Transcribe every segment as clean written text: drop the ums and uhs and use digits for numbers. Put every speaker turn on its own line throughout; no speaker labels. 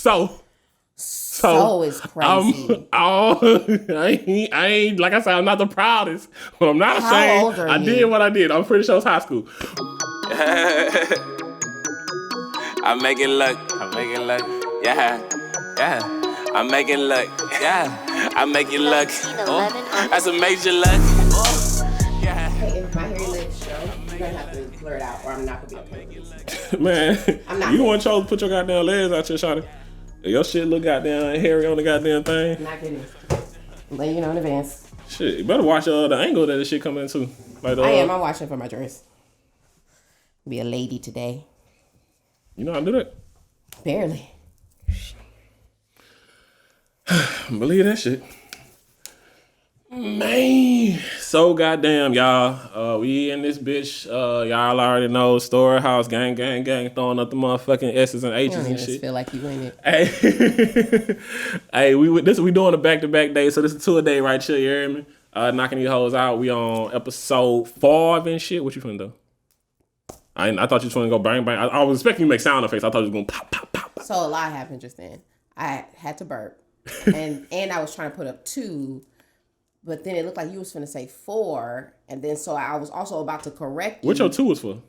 So is crazy.
I ain't like I said, I'm not the proudest, but I'm not ashamed.
How old are you?
I did what I did. I'm pretty sure it's high school.
I make it look, yeah. I make it look, yeah. I make it look, that's a major look.
Hey, if my hairy legs show, you're gonna have to blur it out, or I'm not gonna be okay with this.
Man,
I'm not
you want to put your goddamn legs out here, shawty. Your shit look goddamn hairy on the goddamn thing.
I'm not kidding. I'm letting you know in advance.
Shit, you better watch the angle that this shit come into. Like
I'm watching for my dress. Be a lady today.
You know how to do that?
Barely.
Believe that shit. Man, so goddamn, y'all. We in this bitch. Y'all already know StoryHouse, gang, throwing up the motherfucking S's and H's and shit.
Feel like you in it.
Hey, hey, we doing a back-to-back day, so this is 2 a day right here. You hear me? Knocking these hoes out. We on episode 5 and shit. What you finna do? I thought you was finna go bang bang. I was expecting you to make sound effects. I thought you was gonna pop pop pop.
So a lot happened just then. I had to burp, and I was trying to put up 2. But then it looked like you was finna say 4, and then so I was also about to correct you.
What your 2 was for?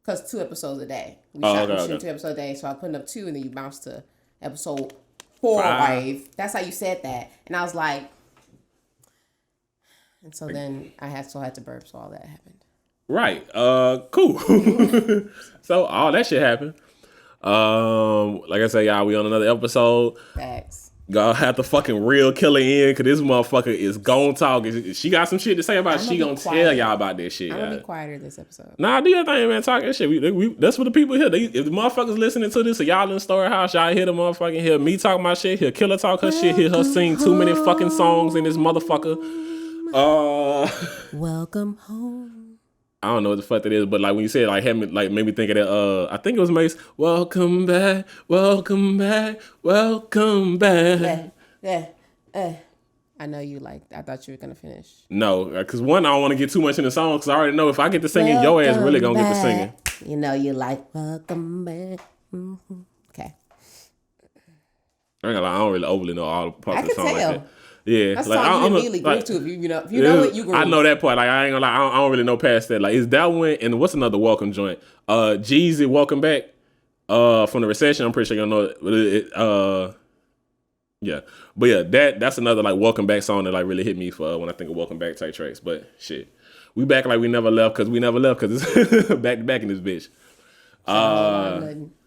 Because 2 episodes a day. We shoot 2 episodes a day, so I was putting up 2, and then you bounced to episode 5. That's how you said that, and I was like, and so then I had to burp, so all that happened.
Right. Cool. So all that shit happened. Like I said, y'all, we on another episode.
Facts.
Gonna have to fucking real killer in, cause this motherfucker is gon' talk. She got some shit to say about it. She gonna tell y'all about this shit.
I'm gonna be quieter this episode.
Nah, do your thing, man. Talk that shit. We that's what the people hear. If the motherfuckers listening to this, so y'all in StoryHouse, y'all hear the motherfucking hear me talk my shit, hear Killer talk her shit, hear her sing too many fucking songs in this motherfucker.
Welcome home.
I don't know what the fuck that is, but like when you said like made me think of that. I think it was Mace. Welcome back.
I know you liked. I thought you were gonna finish.
No, because one, I don't want to get too much in the song because I already know if I get to singing, your ass really gonna get to singing.
You know you like welcome back. Mm-hmm. Okay.
I don't really overly know all the parts of the song
I can tell.
like that. Yeah,
that's
like
song you immediately groove to. If you know it, you groove.
I know that part. Like I ain't gonna lie, I don't really know past that. Like is that one? And what's another welcome joint? Jeezy, welcome back. From the recession. I'm pretty sure you know it. Yeah, but yeah, that's another like welcome back song that like really hit me for when I think of welcome back type tracks. But shit, we back like we never left because it's back to back in this bitch.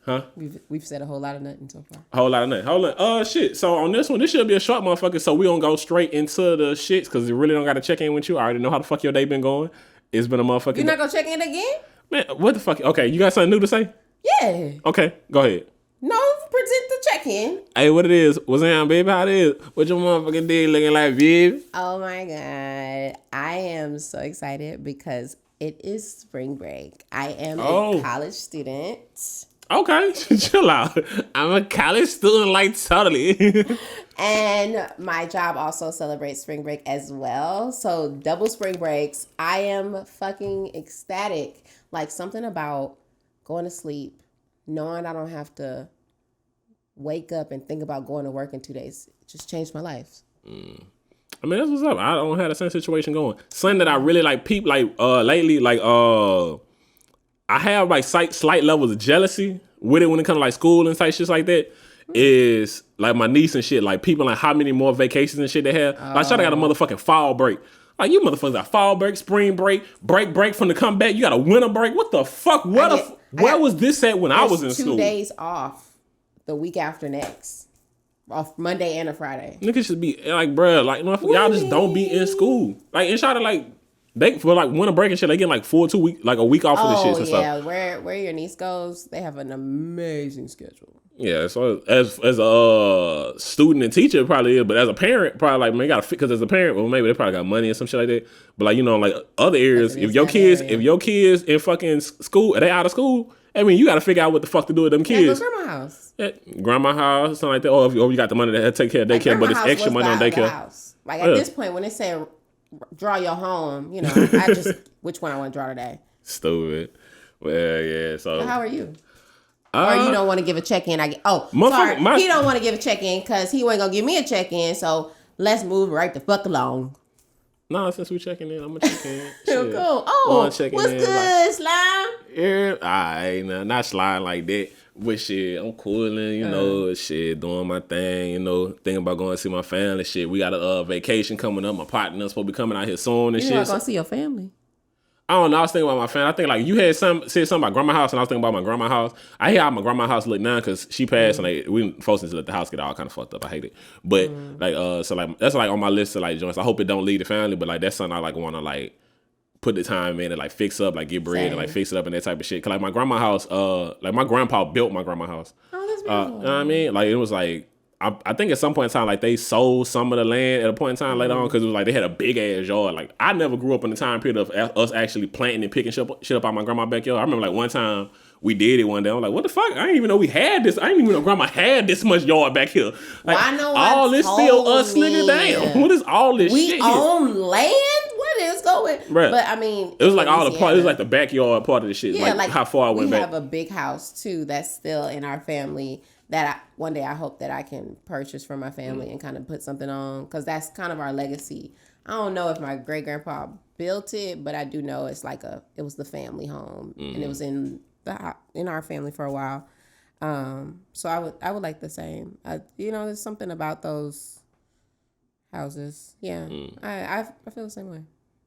Huh?
We've said a whole lot of nothing so far.
A whole lot of nothing. Hold on. Shit. So on this one, this should be a short motherfucker. So we gonna go straight into the shits because you really don't got to check in with you. I already know how the fuck your day been going. It's been a motherfucking.
You're not gonna check in again?
Man, what the fuck? Okay, you got something new to say?
Yeah.
Okay, go ahead.
No, present the check-in.
Hey, what it is? What's up, baby? How it is? What your motherfucking day looking like, baby?
Oh my God. I am so excited because it is spring break. I am a college student.
Okay, chill out. I'm a college student, like totally.
And my job also celebrates spring break as well. So double spring breaks. I am fucking ecstatic. Like something about going to sleep, knowing I don't have to wake up and think about going to work in 2 days. It just changed my life.
I mean, that's what's up. I don't have the same situation going. Something that I really like peep like lately, like I have like slight levels of jealousy with it when it comes to like school and type shit like that. Is like my niece and shit, like people like how many more vacations and shit they have. Like Shawty got a motherfucking fall break. Like you motherfuckers got fall break, spring break from the comeback. You got a winter break. What the fuck? Where was this at when I was in school?
2 days off the week after next. Off Monday and a Friday.
Niggas should be like, bruh, like y'all just don't be in school. Like and Shawty like they for like winter break and shit, they get like 2 weeks, like a week off of the shit and stuff.
Oh yeah, where your niece goes, they have an amazing schedule.
Yeah, so as a student and teacher, it probably is, but as a parent, probably like man, you gotta fit because as a parent, well maybe they probably got money and some shit like that. But like like other areas, if your kids in fucking school, they out of school, I mean you gotta figure out what the fuck to do with them kids.
Yeah, go grandma house.
Yeah, grandma house, something like that. Or if you got the money to take care of daycare, but it's extra money on daycare.
Like at this point, when they say draw your home, I just which one I want to draw today.
Stupid. Well, yeah. So
how are you? Or you don't want to give a check-in. He don't want to give a check-in because he wasn't going to give me a check-in. So let's move right the fuck along.
No, since we checking in, I'm going to check in.
Cool. Oh, what's good, Slime?
Yeah, alright, not sliding like that. But shit, I'm cooling, you know, shit, doing my thing, you know, thinking about going to see my family, shit. We got a vacation coming up. My partner's supposed to be coming out here soon and shit.
You're not going to see your family?
I don't know. I was thinking about my family. I think like you had said something about grandma's house, and I was thinking about my grandma's house. I hear how my grandma's house look now because she passed, and like we forced to let the house get all kind of fucked up. I hate it, but so like that's like on my list of like joints. I hope it don't leave the family, but like that's something I like want to like put the time in and like fix up, like get bread and like fix it up and that type of shit. Cause like my grandma's house, like my grandpa built my grandma's house.
Oh, that's beautiful.
You know what I mean? Like it was like. I think at some point in time, like they sold some of the land at a point in time later on because it was like they had a big ass yard. Like I never grew up in the time period of us actually planting and picking shit up out my grandma's backyard. I remember like one time we did it one day. I'm like, what the fuck? I didn't even know we had this. I didn't even know grandma had this much yard back here. Like
well, I know
all this still us, nigga. Damn, what is all this shit?
We own land. What is going?
Right.
But I mean,
it was like all the part. It was like the backyard part of the shit.
Yeah,
like how far I went back.
We have a big house too that's still in our family. That one day I hope that I can purchase for my family and kind of put something on because that's kind of our legacy. I don't know if my great grandpa built it, but I do know it's like it was the family home and it was in our family for a while. So I would like the same. There's something about those houses. Yeah, I feel the same way.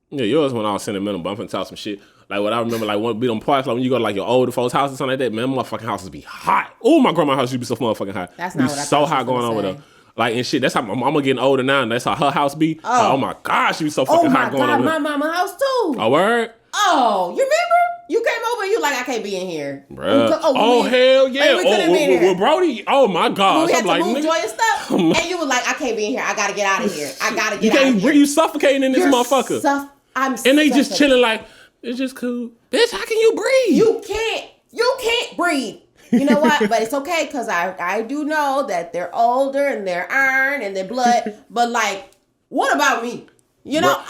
Yeah, yours when I was sentimental, but I'm finna talk some shit. Like what I remember, like one be them parts, like when you go to like your older folks' house or something like that, man, motherfucking houses be hot. Oh, my grandma's house used to be so motherfucking hot.
That's not what I
so hot going over there. Like and shit, that's how my mama getting older now, and that's how her house be. Oh, like, oh my gosh, she be so fucking hot going over there.
Oh my god, my mama's house too.
Oh word?
Oh, you remember? You came over and you like, I can't be in here.
Bruh. Hell yeah. With Brody, oh my gosh.
We had to move Joy and stuff. And you was like, I can't be in here. I gotta get out of here. I gotta get out of here.
You suffocating in this motherfucker.
And
they just chilling like, it's just cool. Bitch, how can you breathe?
You can't breathe. You know what? But it's okay because I do know that they're older and they're iron and they're blood. But like, what about me? You know?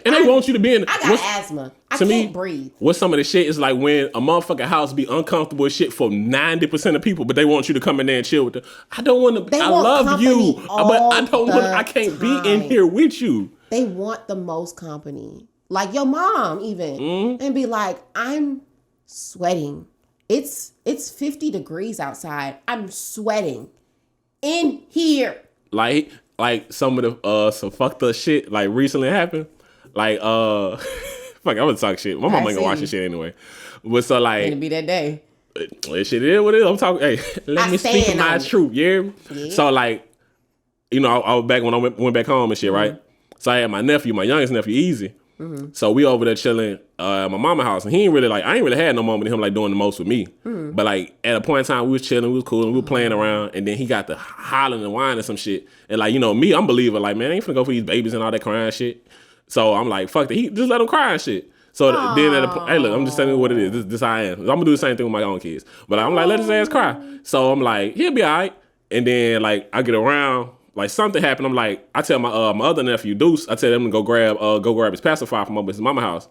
They want you to be in.
I got asthma. I can't breathe.
What some of the shit is like when a motherfucking house be uncomfortable as shit for 90% of people, but they want you to come in there and chill with them. I don't want to. I love you, but I don't want. I can't be in here with you.
They want the most company. Like your mom even. And be like, I'm sweating. It's 50 degrees outside. I'm sweating in here.
Like some of the some fucked up shit like recently happened. Like fuck, I'm gonna talk shit. My mom ain't gonna watch this shit anyway. But so like
it'll be that day.
That shit is what it is. I'm talking. Hey, let me speak my truth. Yeah. So like, I was back when I went back home and shit, right? So I had my youngest nephew, Easy. So we over there chilling at my mama's house, and I ain't really had no moment with him like doing the most with me. But like at a point in time, we was chilling, we was cool, and we were playing around, and then he got to hollering and whining some shit. And like, me, I'm a believer, like, man, I ain't finna go for these babies and all that crying shit. So I'm like, fuck it, just let him cry and shit. So then at the point, hey, look, I'm just telling you what it is. This how I am. I'm gonna do the same thing with my own kids. But I'm like, let his ass cry. So I'm like, he'll be all right. And then like I get around. Like something happened. I'm like, I tell my other nephew Deuce, I tell him to go grab his pacifier from over his mama's house.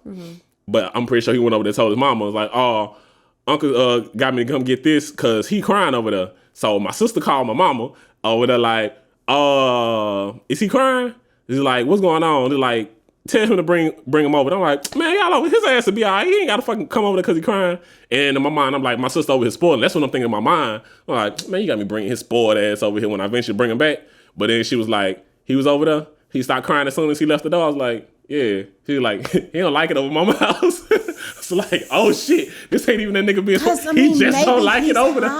But I'm pretty sure he went over there and told his mama, was like, oh, uncle got me to come get this because he crying over there. So my sister called my mama over there like, is he crying? He's like, what's going on? They're like, tell him to bring him over. I'm like, man, y'all over his ass to be all right. He ain't gotta fucking come over there because he crying. And in my mind, I'm like, my sister over here spoiling. That's what I'm thinking in my mind. I'm like, man, you got me bringing his spoiled ass over here when I eventually bring him back. But then she was like, he was over there. He stopped crying as soon as he left the door. I was like, yeah. She was like, he don't like it over mama's house. It's like, oh shit, this ain't even that nigga being. He just don't like it over there.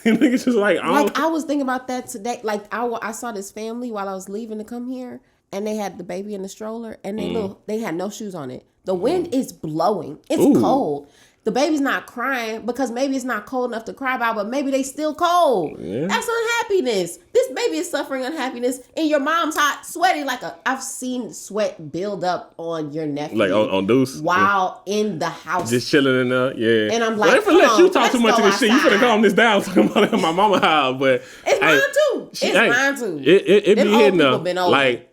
Niggas just like,
I was thinking about that today. Like I saw this family while I was leaving to come here, and they had the baby in the stroller, and they had no shoes on it. The wind is blowing. It's cold. The baby's not crying because maybe it's not cold enough to cry about, but maybe they still cold. Yeah. That's unhappiness. This baby is suffering unhappiness, and your mom's hot, sweaty I've seen sweat build up on your nephew.
Like on Deuce?
While in the house.
Just chilling in there, yeah.
And I'm like,
well, if I let you talk too much of this shit, you finna calm this down talking about it in my mama's house. But
it's mine too. It's mine too.
It be hitting up. Like,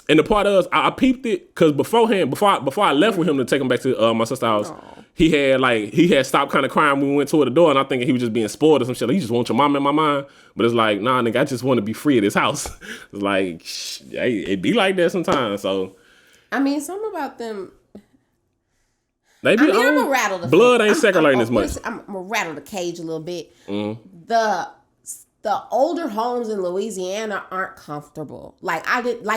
And the part is, I peeped it because beforehand, before I left with him to take him back to my sister's house, he had stopped kind of crying when we went toward the door, and I thinking he was just being spoiled or some shit. Like, he just wants your mom in my mind, but it's like, nah, nigga, I just want to be free of this house. It's like, hey, it be like that sometimes. So,
I mean, something about them.
They be
I'm gonna rattle the
blood ain't circulating as much.
I'm gonna rattle the cage a little bit. The older homes in Louisiana aren't comfortable. Like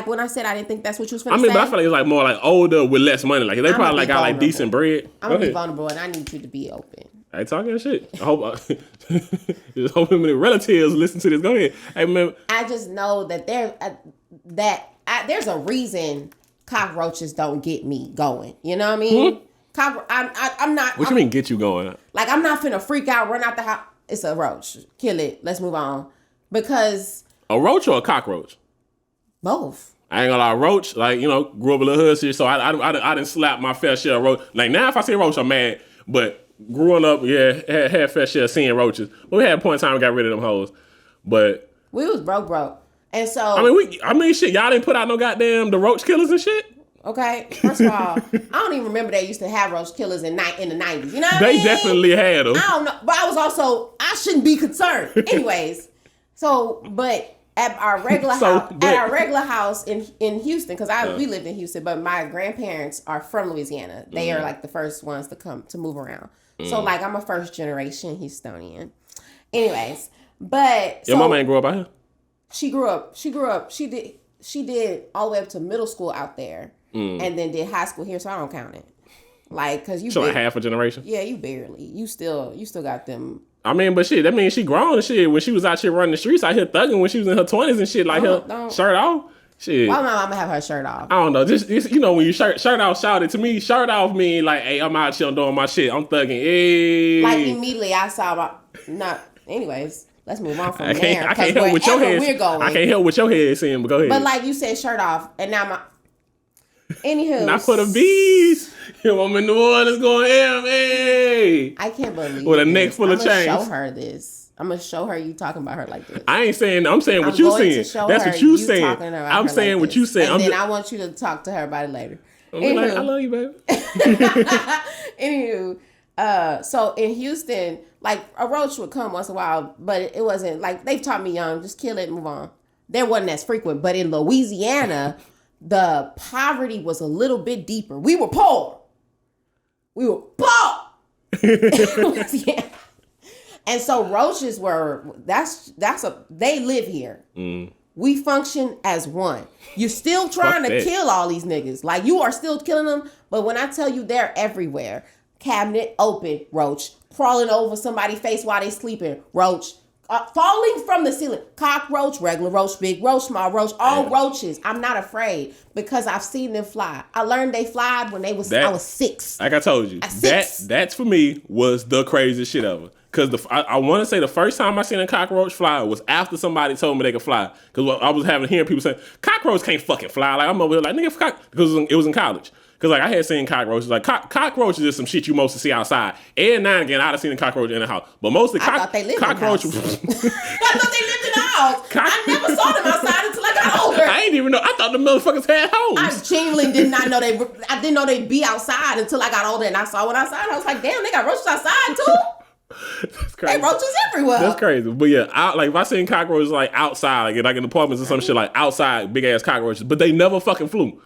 when I said I didn't think that's what you was finna say.
But I feel like it's like more like older with less money. Like they probably like got like decent bread.
I'm gonna be vulnerable, and I need you to be open.
I ain't talking shit. I hope just hope many relatives listen to this. Go ahead. Hey man,
I just know that there's a reason cockroaches don't get me going. You know what I mean? I'm not.
What you mean get you going?
Like I'm not finna freak out, run out the house. It's a roach. Kill it. Let's move on. Because
a roach or a cockroach?
Both.
I ain't gonna lie, roach. Like grew up a little hood shit, so I didn't slap my fair share of roach. Like now, if I see a roach, I'm mad. But growing up, yeah, had fair share of seeing roaches. But we had a point in time we got rid of them hoes. But
we was broke, and so
I mean, shit, y'all didn't put out no goddamn the roach killers and shit.
Okay, first of all, I don't even remember they used to have roach killers in the 90s. You know what I mean?
They definitely had them.
I don't know, but I shouldn't be concerned. Anyways, but at our regular house in Houston, because we lived in Houston, but my grandparents are from Louisiana. They are like the first ones to move around. So like I'm a first generation Houstonian. Anyways, but
your mama ain't grew up out here.
She grew up. She did all the way up to middle school out there. And then did high school here, so I don't count it. Like, cause you
like half a generation.
Yeah, you barely. You still got them.
I mean, but shit, that means she grown and shit. When she was out here running the streets, out here thugging when she was in her 20s and shit, like her shirt off. Shit.
Why my mama have her shirt off?
I don't know. Just when you shirt off, shouted to me. Shirt off mean like, hey, I'm out here doing my shit. I'm thugging. Hey.
Like immediately, I saw Anyways. Let's move on from there.
I can't help with your head. I can't help with your head saying, but go ahead.
But like you said, shirt off, and now anywho.
Not for the bees. Your woman in New Orleans going hey.
I can't believe
with a neck full of chains.
I'm gonna show her this. I'm gonna show her you talking about her like this.
I ain't saying. I'm saying what you saying. That's what you saying. I'm saying what you saying.
And then I want you to talk to her about it later.
Like, I love you, baby.
Anywho, so in Houston, like a roach would come once in a while, but it wasn't like they've taught me young, just kill it and move on. There wasn't as frequent, but in Louisiana, the poverty was a little bit deeper. We were poor. Yeah. And so roaches they live here. We function as one. You're still trying to kill all these niggas. Like you are still killing them. But when I tell you they're everywhere, cabinet open, roach, crawling over somebody's face while they sleeping, roach, falling from the ceiling, cockroach, regular roach, big roach, small roach, all roaches. I'm not afraid because I've seen them fly. I learned they flied when I was 6.
Like I told you, that's for me was the craziest shit ever. Because I want to say the first time I seen a cockroach fly was after somebody told me they could fly. Because I was hearing people saying, cockroach can't fucking fly. Like I'm over there like, nigga, because it was in college. Because like I had seen cockroaches. Like cockroaches is some shit you mostly see outside. And now and again, I'd have seen a cockroach in the house. But mostly cockroaches.
I thought they lived in the house. I never saw them outside until I got older.
I ain't even know. I thought the motherfuckers had homes.
I genuinely did not know I didn't know they'd be outside until I got older and I saw one outside. I was like, damn, they got roaches outside too?
That's crazy.
They roaches everywhere.
That's crazy. But yeah, like if I seen cockroaches like outside, like in apartments or some shit, like outside, big ass cockroaches, but they never fucking flew.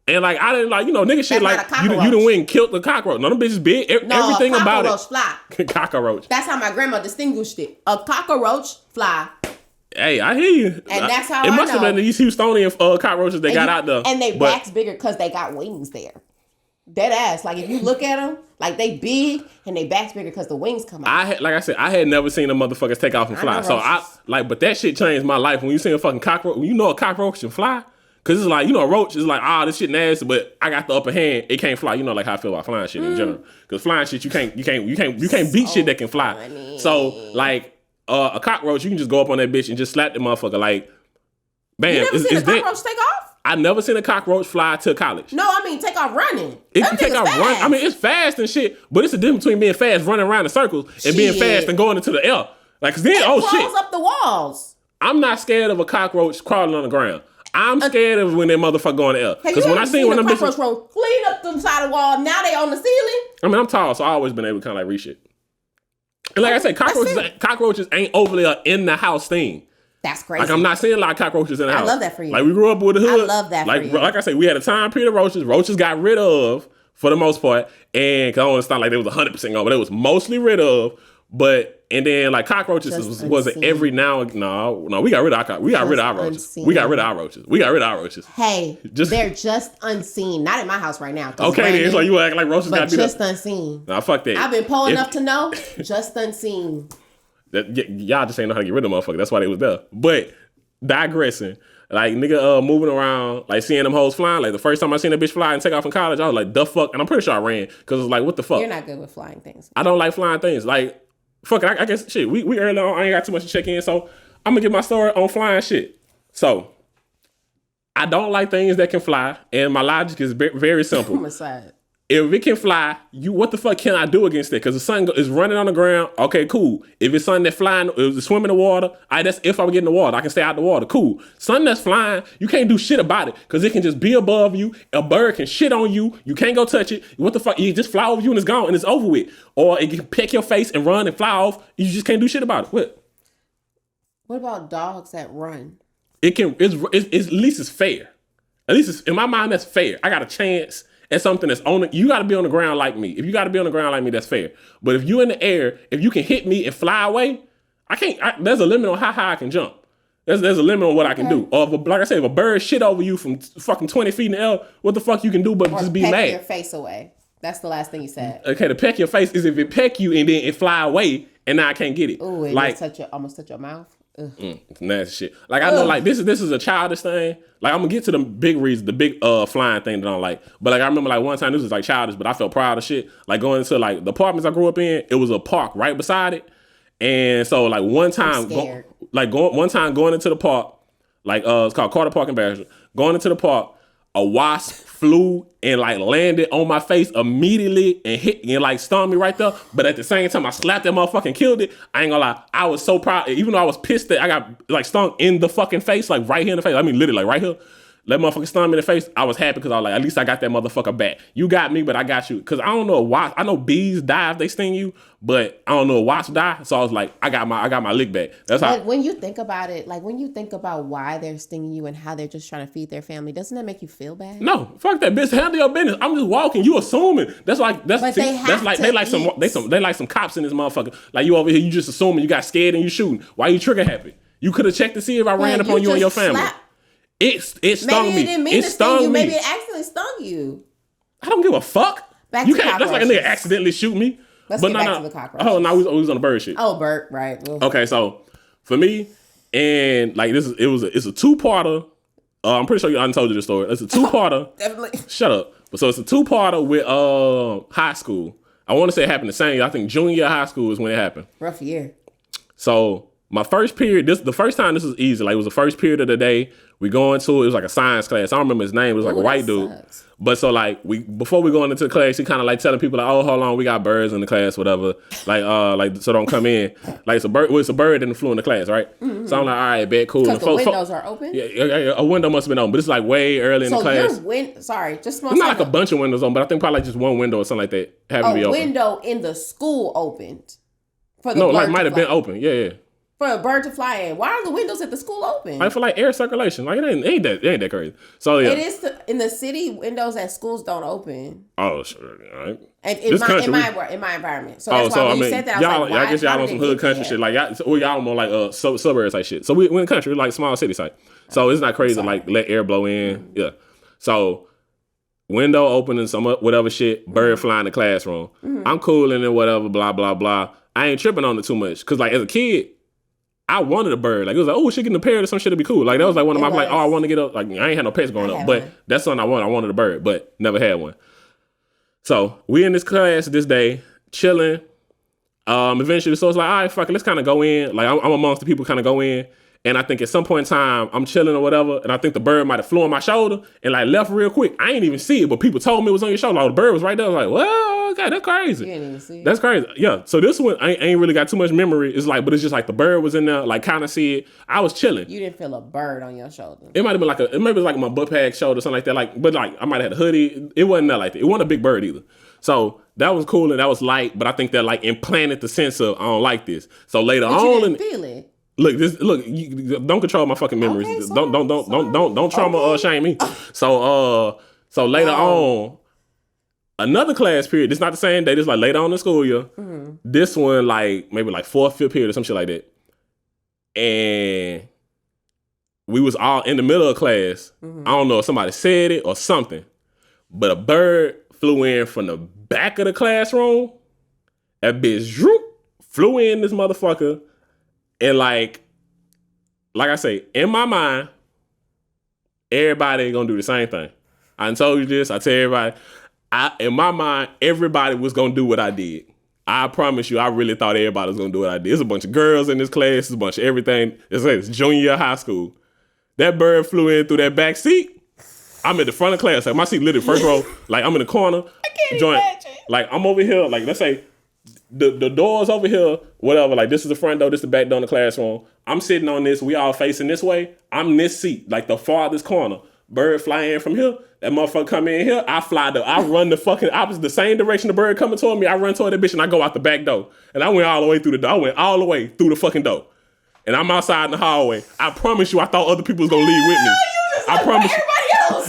And like I didn't nigga shit like you done went and killed the cockroach. None of them bitches big. Everything about it.
Fly.
Cockroach.
That's how my grandma distinguished it. A cockroach fly.
Hey, I hear you.
And that's how
it must have been these Houstonian cockroaches that got out there.
And they backs bigger because they got wings there. Dead ass. Like if you look at them, like they big and they backs bigger because the wings come out.
I had never seen them motherfuckers take off and fly. So but that shit changed my life. When you see a fucking cockroach, when you know a cockroach can fly, cause it's like a roach is like this shit nasty, but I got the upper hand. It can't fly. You know, like how I feel about flying shit in general. Cause flying shit, you can't beat shit that can fly.
Funny.
So like a cockroach, you can just go up on that bitch and just slap the motherfucker. Like, bam.
You never seen a cockroach take off?
I never seen a cockroach fly to college.
No, I mean take off running.
It can take off running. I mean, it's fast and shit, but it's a difference between being fast running around in circles and being fast and going into the air. Like, cause then,
it crawls up the walls.
I'm not scared of a cockroach crawling on the ground. I'm scared of when that motherfucker go in the air. Because when I seen one of them bitches,
clean up them side of the wall. Now they on the ceiling.
I mean, I'm tall, so I always been able to kind of like reach it. And like I said, cockroaches ain't overly in the house thing.
That's crazy.
Like, I'm not seeing a lot of cockroaches in the house.
I love that for you.
Like, we grew up with the hood.
I love that for you.
Like I said, we had a time period of roaches. Roaches got rid of, for the most part. And, cause I don't understand, like, they was 100% gone, but it was mostly rid of. But, and then, like, cockroaches was every now and... No, we got rid of our roaches. We got rid of our roaches.
Hey, they're just unseen. Not in my house right now.
Okay, then. So you act like roaches got to be
just unseen.
Nah, fuck that.
I've been poor enough to know. Just unseen.
Y'all just ain't know how to get rid of motherfuckers. That's why they was there. But, digressing. Like, nigga moving around, like, seeing them hoes flying. Like, the first time I seen that bitch fly and take off in college, I was like, the fuck? And I'm pretty sure I ran. Because it was like, what the fuck?
You're not good with flying things.
I don't like flying things. Like, fuck it, I guess, shit, we early on, I ain't got too much to check in, so I'm gonna get my story on flying shit. So, I don't like things that can fly, and my logic is very simple.
I'm excited.
If it can fly, what the fuck can I do against it? Because the sun is running on the ground, okay, cool. If it's something that's flying, if it's swimming in the water, that's if I'm getting in the water, I can stay out the water, cool. Something that's flying, you can't do shit about it, because it can just be above you, a bird can shit on you, you can't go touch it, what the fuck, you just fly over you and it's gone, and it's over with. Or it can peck your face and run and fly off, you just can't do shit about it.
What about dogs that run?
It can, at least it's fair. At least in my mind, that's fair. I got a chance at something that's on it. You got to be on the ground like me. If you got to be on the ground like me, that's fair. But if you in the air, if you can hit me and fly away, I can't. There's a limit on how high I can jump. There's a limit on what I can do. Or like I said, if a bird shit over you from fucking 20 feet in the air, what the fuck you can do but just be mad?
Peck your face away. That's the last thing you said.
Okay, to peck your face is if it peck you and then it fly away and now I can't get it.
Ooh, it
like
almost touch your mouth.
Nasty shit. Like, I know, like, this is a childish thing. Like, I'm gonna get to the big reason, the big flying thing that I don't like. But like, I remember like one time, this was like childish, but I felt proud of shit. Like, going into like the apartments I grew up in, it was a park right beside it. And so like one time, going into the park, like it's called Carter Park in Barrington. Going into the park, a wasp flew and like landed on my face immediately and hit and like stung me right there. But at the same time, I slapped that motherfucker and killed it. I ain't gonna lie, I was so proud. Even though I was pissed that I got like stung in the fucking face, like right here in the face. I mean, literally like right here. That motherfucker stung me in the face. I was happy because I was like, at least I got that motherfucker back. You got me, but I got you. Because I don't know a wasp. I know bees die if they sting you, but I don't know a wasp die. So I was like, I got my lick back. That's how.
But when you think about it, like when you think about why they're stinging you and how they're just trying to feed their family, doesn't that make you feel bad?
No, fuck that, bitch. Handle your business. I'm just walking. You assuming. They like some cops in this motherfucker. Like, you over here, you just assuming you got scared and you shooting. Why you trigger happy? You could have checked to see if I ran upon you and your family. It stung me.
Maybe it didn't mean to sting you. Maybe it accidentally stung you.
I don't give a fuck.
Back
you
to
can't. That's like a nigga accidentally shoot me.
Let's get back to the cockroaches.
Oh no, we was on the bird shit.
Oh, bird, right? Ugh.
Okay, so for me, and like it's a two-parter. I'm pretty sure I done told you the story. It's a two-parter.
Definitely.
Shut up. But so it's a two-parter with high school. I want to say it happened the same year. I think junior year of high school is when it happened.
Rough year.
So my first period, the first time this was easy. Like, it was the first period of the day. We go into it was like a science class. I don't remember his name. It was like a white dude.
Sucks.
But so like before we go into the class, he kind of like telling people like, oh, hold on, we got birds in the class, whatever. Like so don't come in. Like it's a bird. Well, it's a bird that flew in the class, right? Mm-hmm. So I'm like, all right, bet, cool.
Because the windows are open.
Yeah, a window must have been open, but it's like way early in the class.
Just small.
It's not like a bunch of windows on, but I think probably like just one window or something like that having to be open.
A window in the school opened.
Might have been open. Yeah.
For a bird to fly in. Why are the windows at the school open?
Like for like air circulation. Like it ain't that crazy. So yeah.
It is in the city. Windows at schools don't open.
Oh, sure. All right.
And in my environment. So that's why when you said that, I was like,
I guess y'all on some hood country shit. Like y'all more like suburbs type shit. So we in the country, like small city site. So it's not crazy to like let air blow in. Mm-hmm. Yeah. So window opening, some whatever shit, bird flying in the classroom. Mm-hmm. I'm cooling and whatever, blah blah blah. I ain't tripping on it too much because like as a kid, I wanted a bird. Like, it was like, oh, she getting a parrot or some shit to be cool. Like, that was like one of my, like, oh, I want to get up. Like, I ain't had no pets growing up, but that's something I wanted. I wanted a bird, but never had one. So, we in this class this day, chilling. Eventually, so it's like, all right, fuck it, let's kind of go in. Like, I'm amongst the people kind of go in. And I think at some point in time, I'm chilling or whatever, and I think the bird might have flew on my shoulder and like left real quick. I ain't even see it, but people told me it was on your shoulder. Like, the bird was right there. I was like, well, okay, that's crazy.
You didn't even see it.
That's crazy. Yeah. So this one, I ain't really got too much memory. It's like, but it's just like the bird was in there, like kind of see it. I was chilling.
You didn't feel a bird on your shoulder.
It might have been like my butt pack shoulder, something like that. Like, but like I might have had a hoodie. It wasn't that like that. It wasn't a big bird either. So that was cool and that was light, but I think that like implanted the sense of I don't like this. So later
but
on,
you didn't feel it.
Look, you don't control my fucking memories.
Okay, sorry,
Don't trauma shame me. So later on, another class period. It's not the same day. It's like later on in the school year. Mm-hmm. This one like maybe like 4th, 5th period or some shit like that. And we was all in the middle of class. Mm-hmm. I don't know if somebody said it or something, but a bird flew in from the back of the classroom. That bitch flew in this motherfucker. And like I say, in my mind, everybody gonna do the same thing. I done told you this. I tell everybody. In my mind, everybody was gonna do what I did. I promise you, I really thought everybody was gonna do what I did. There's a bunch of girls in this class. There's a bunch of everything. It's junior year high school. That bird flew in through that back seat. I'm at the front of class. Like my seat literally first row. Like I'm in the corner.
I can't imagine.
Like I'm over here. Like let's say. The doors over here, whatever, like this is the front door, this is the back door in the classroom. I'm sitting on this, we all facing this way. I'm in this seat, like the farthest corner. Bird fly in from here, that motherfucker come in here, I run the fucking opposite, the same direction the bird coming toward me, I run toward that bitch and I go out the back door. And I went all the way through the door, I went all the way through the fucking door. And I'm outside in the hallway. I promise you, I thought other people was gonna leave with me. I promise you.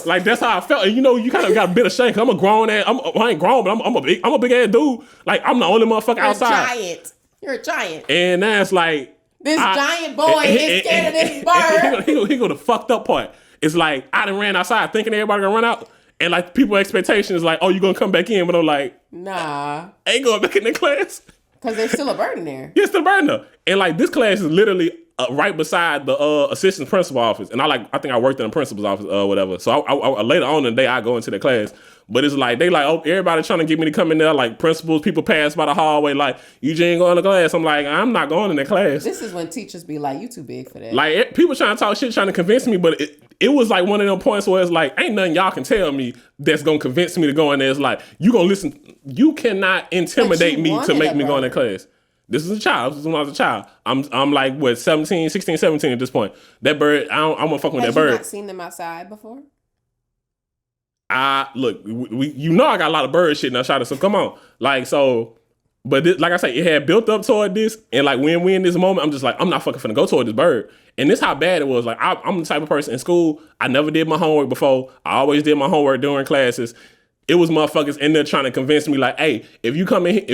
Like that's how I felt, and you kind of got a bit of shame. Cause I'm a grown ass. I ain't grown, but I'm a big ass dude. Like I'm the only motherfucker outside.
You're a giant.
And that's like
this giant boy is scared of this bird.
He go the fucked up part. It's like I done ran outside thinking everybody gonna run out, and like people expectation is like, oh, you gonna come back in, but I'm like,
nah,
I ain't going back in the class.
Cause there's still a bird in there.
Yeah, still a bird in there. And like this class is literally right beside the assistant principal office, and I think I worked in the principal's office whatever. So I later on in the day I go into the class, but it's like they like, oh, everybody trying to get me to come in there, like principals, people pass by the hallway like, you ain't going to class. I'm like, I'm not going in the class.
This is when teachers be like, you too big for that.
Like people trying to talk shit, trying to convince me, but it was like one of them points where it's like, ain't nothing y'all can tell me that's gonna convince me to go in there. It's like, you gonna listen, you cannot intimidate me to make me go in that class. This is a child. This is when I was a child. I'm like, what, 16, 17 at this point. That bird, I'm gonna fuck with that bird.
Have you not seen them outside before?
Look, I got a lot of bird shit in that shot, so come on. Like, so, but this, like I say, it had built up toward this, and like when we in this moment, I'm just like, I'm not fucking finna go toward this bird. And this how bad it was. Like, I'm the type of person in school, I never did my homework before. I always did my homework during classes. It was motherfuckers in there trying to convince me like, hey, if you come in here,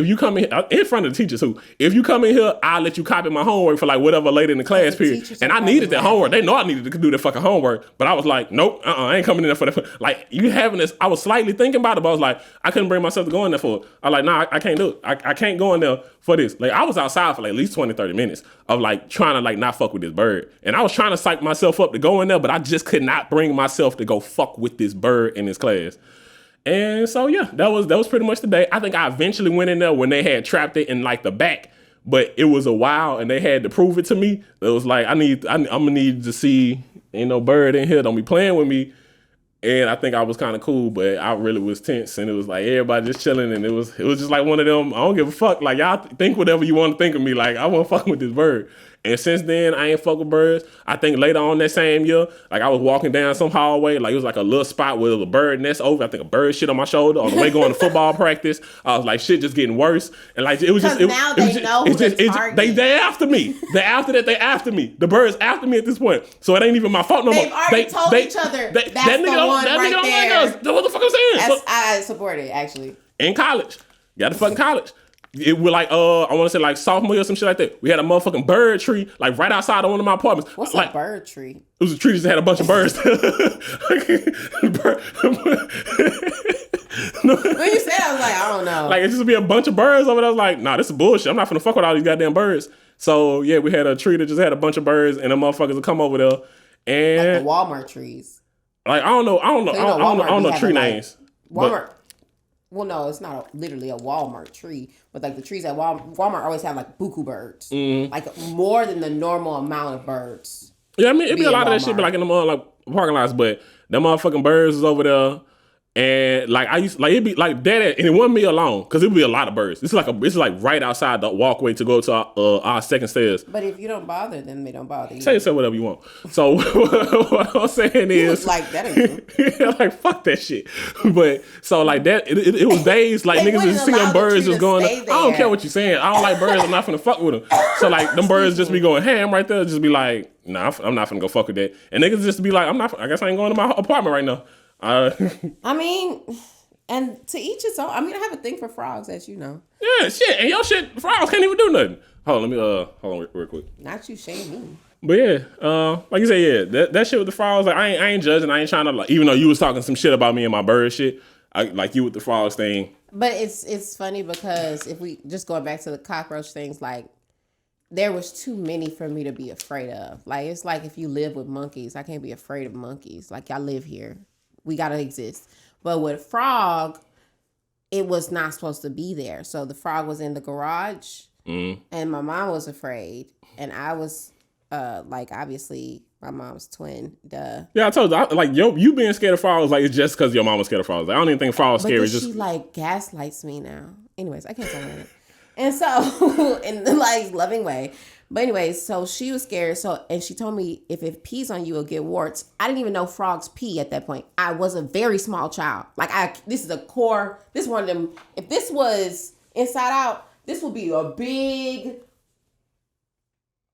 in front of the teachers if you come in here, I'll let you copy my homework for like whatever later in the class period. And I needed that homework. They know I needed to do that fucking homework. But I was like, nope, I ain't coming in there for that. Like, you having this, I was slightly thinking about it, but I was like, I couldn't bring myself to go in there for it. I was like, nah, I can't do it. I can't go in there for this. Like, I was outside for like at least 20, 30 minutes of like trying to like not fuck with this bird. And I was trying to psych myself up to go in there, but I just could not bring myself to go fuck with this bird in this class. And so yeah, that was pretty much the day. I think I eventually went in there when they had trapped it in like the back, but it was a while and they had to prove it to me. It was like I'm gonna need to see, ain't no bird in here, don't be playing with me. And I think I was kind of cool, but I really was tense, and it was like everybody just chilling, and it was just like one of them, I don't give a fuck, like y'all think whatever you want to think of me, like I won't fuck with this bird. And since then, I ain't fuck with birds. I think later on that same year, like I was walking down some hallway, like it was like a little spot where there was a bird nest over. I think a bird shit on my shoulder on the way going to football practice. I was like, shit just getting worse. And like, it was just,
now they know who to target.
They after me. They after me. The bird's after me at this point. So it ain't even my fault no more.
They've already told each other that's that the one right there.
Like us. What the fuck I'm saying?
I support it, actually.
In college. Got to fucking college. It was like, I want to say like sophomore year or some shit like that. We had a motherfucking bird tree like right outside of one of my apartments.
What's
like,
a bird tree?
It was a tree that just had a bunch of birds.
When you said, I was like, I don't know.
Like, it just be a bunch of birds over there. I was like, nah, this is bullshit. I'm not finna fuck with all these goddamn birds. So, yeah, we had a tree that just had a bunch of birds, and the motherfuckers would come over there. And
like the Walmart trees.
Like, I don't know tree names.
Walmart. Well, no, it's not literally a Walmart tree, but like the trees at Walmart always have like buku birds, like more than the normal amount of birds.
Yeah, I mean, it'd be a lot of that shit, but like in the like parking lots, but them motherfucking birds is over there. And like I used, like it'd be like that, and it wouldn't be alone because it'd be a lot of birds. It's like right outside the walkway to go to our second stairs.
But if you don't bother, then they don't bother you.
Say whatever you want. So what I'm saying is,
like that ain't
yeah, like fuck that shit. But so like that, it was days like niggas just see them birds just going. I don't care what you're saying. I don't like birds. I'm not finna fuck with them. So like them birds just be going ham right there. Just be like, nah, I'm not finna go fuck with that. And niggas just be like, I guess I ain't going to my apartment right now.
I mean, and to each his own. I mean, I have a thing for frogs, as you know.
Yeah, shit, and your shit, frogs can't even do nothing. Hold on, hold on real quick.
Not you, shame me.
But yeah, like you said, yeah, that shit with the frogs, like I ain't judging, I ain't trying to like, even though you was talking some shit about me and my bird shit, I like you with the frogs thing.
But it's funny because if we just going back to the cockroach things, like there was too many for me to be afraid of. Like it's like if you live with monkeys, I can't be afraid of monkeys. Like y'all live here. We gotta exist. But with frog, it was not supposed to be there. So the frog was in the garage, and my mom was afraid, and I was like obviously my mom's twin. Duh.
Yeah, I told you, like you being scared of frogs, like it's just because your mom was scared of frogs. Like, I don't even think frogs scary.
But she like gaslights me now. Anyways, I can't tell her that. And so in the like loving way. But anyways, so she was scared. So, and she told me if it pees on you, it'll get warts. I didn't even know frogs pee at that point. I was a very small child. Like this is a core. This is one of them. If this was Inside Out, this would be a big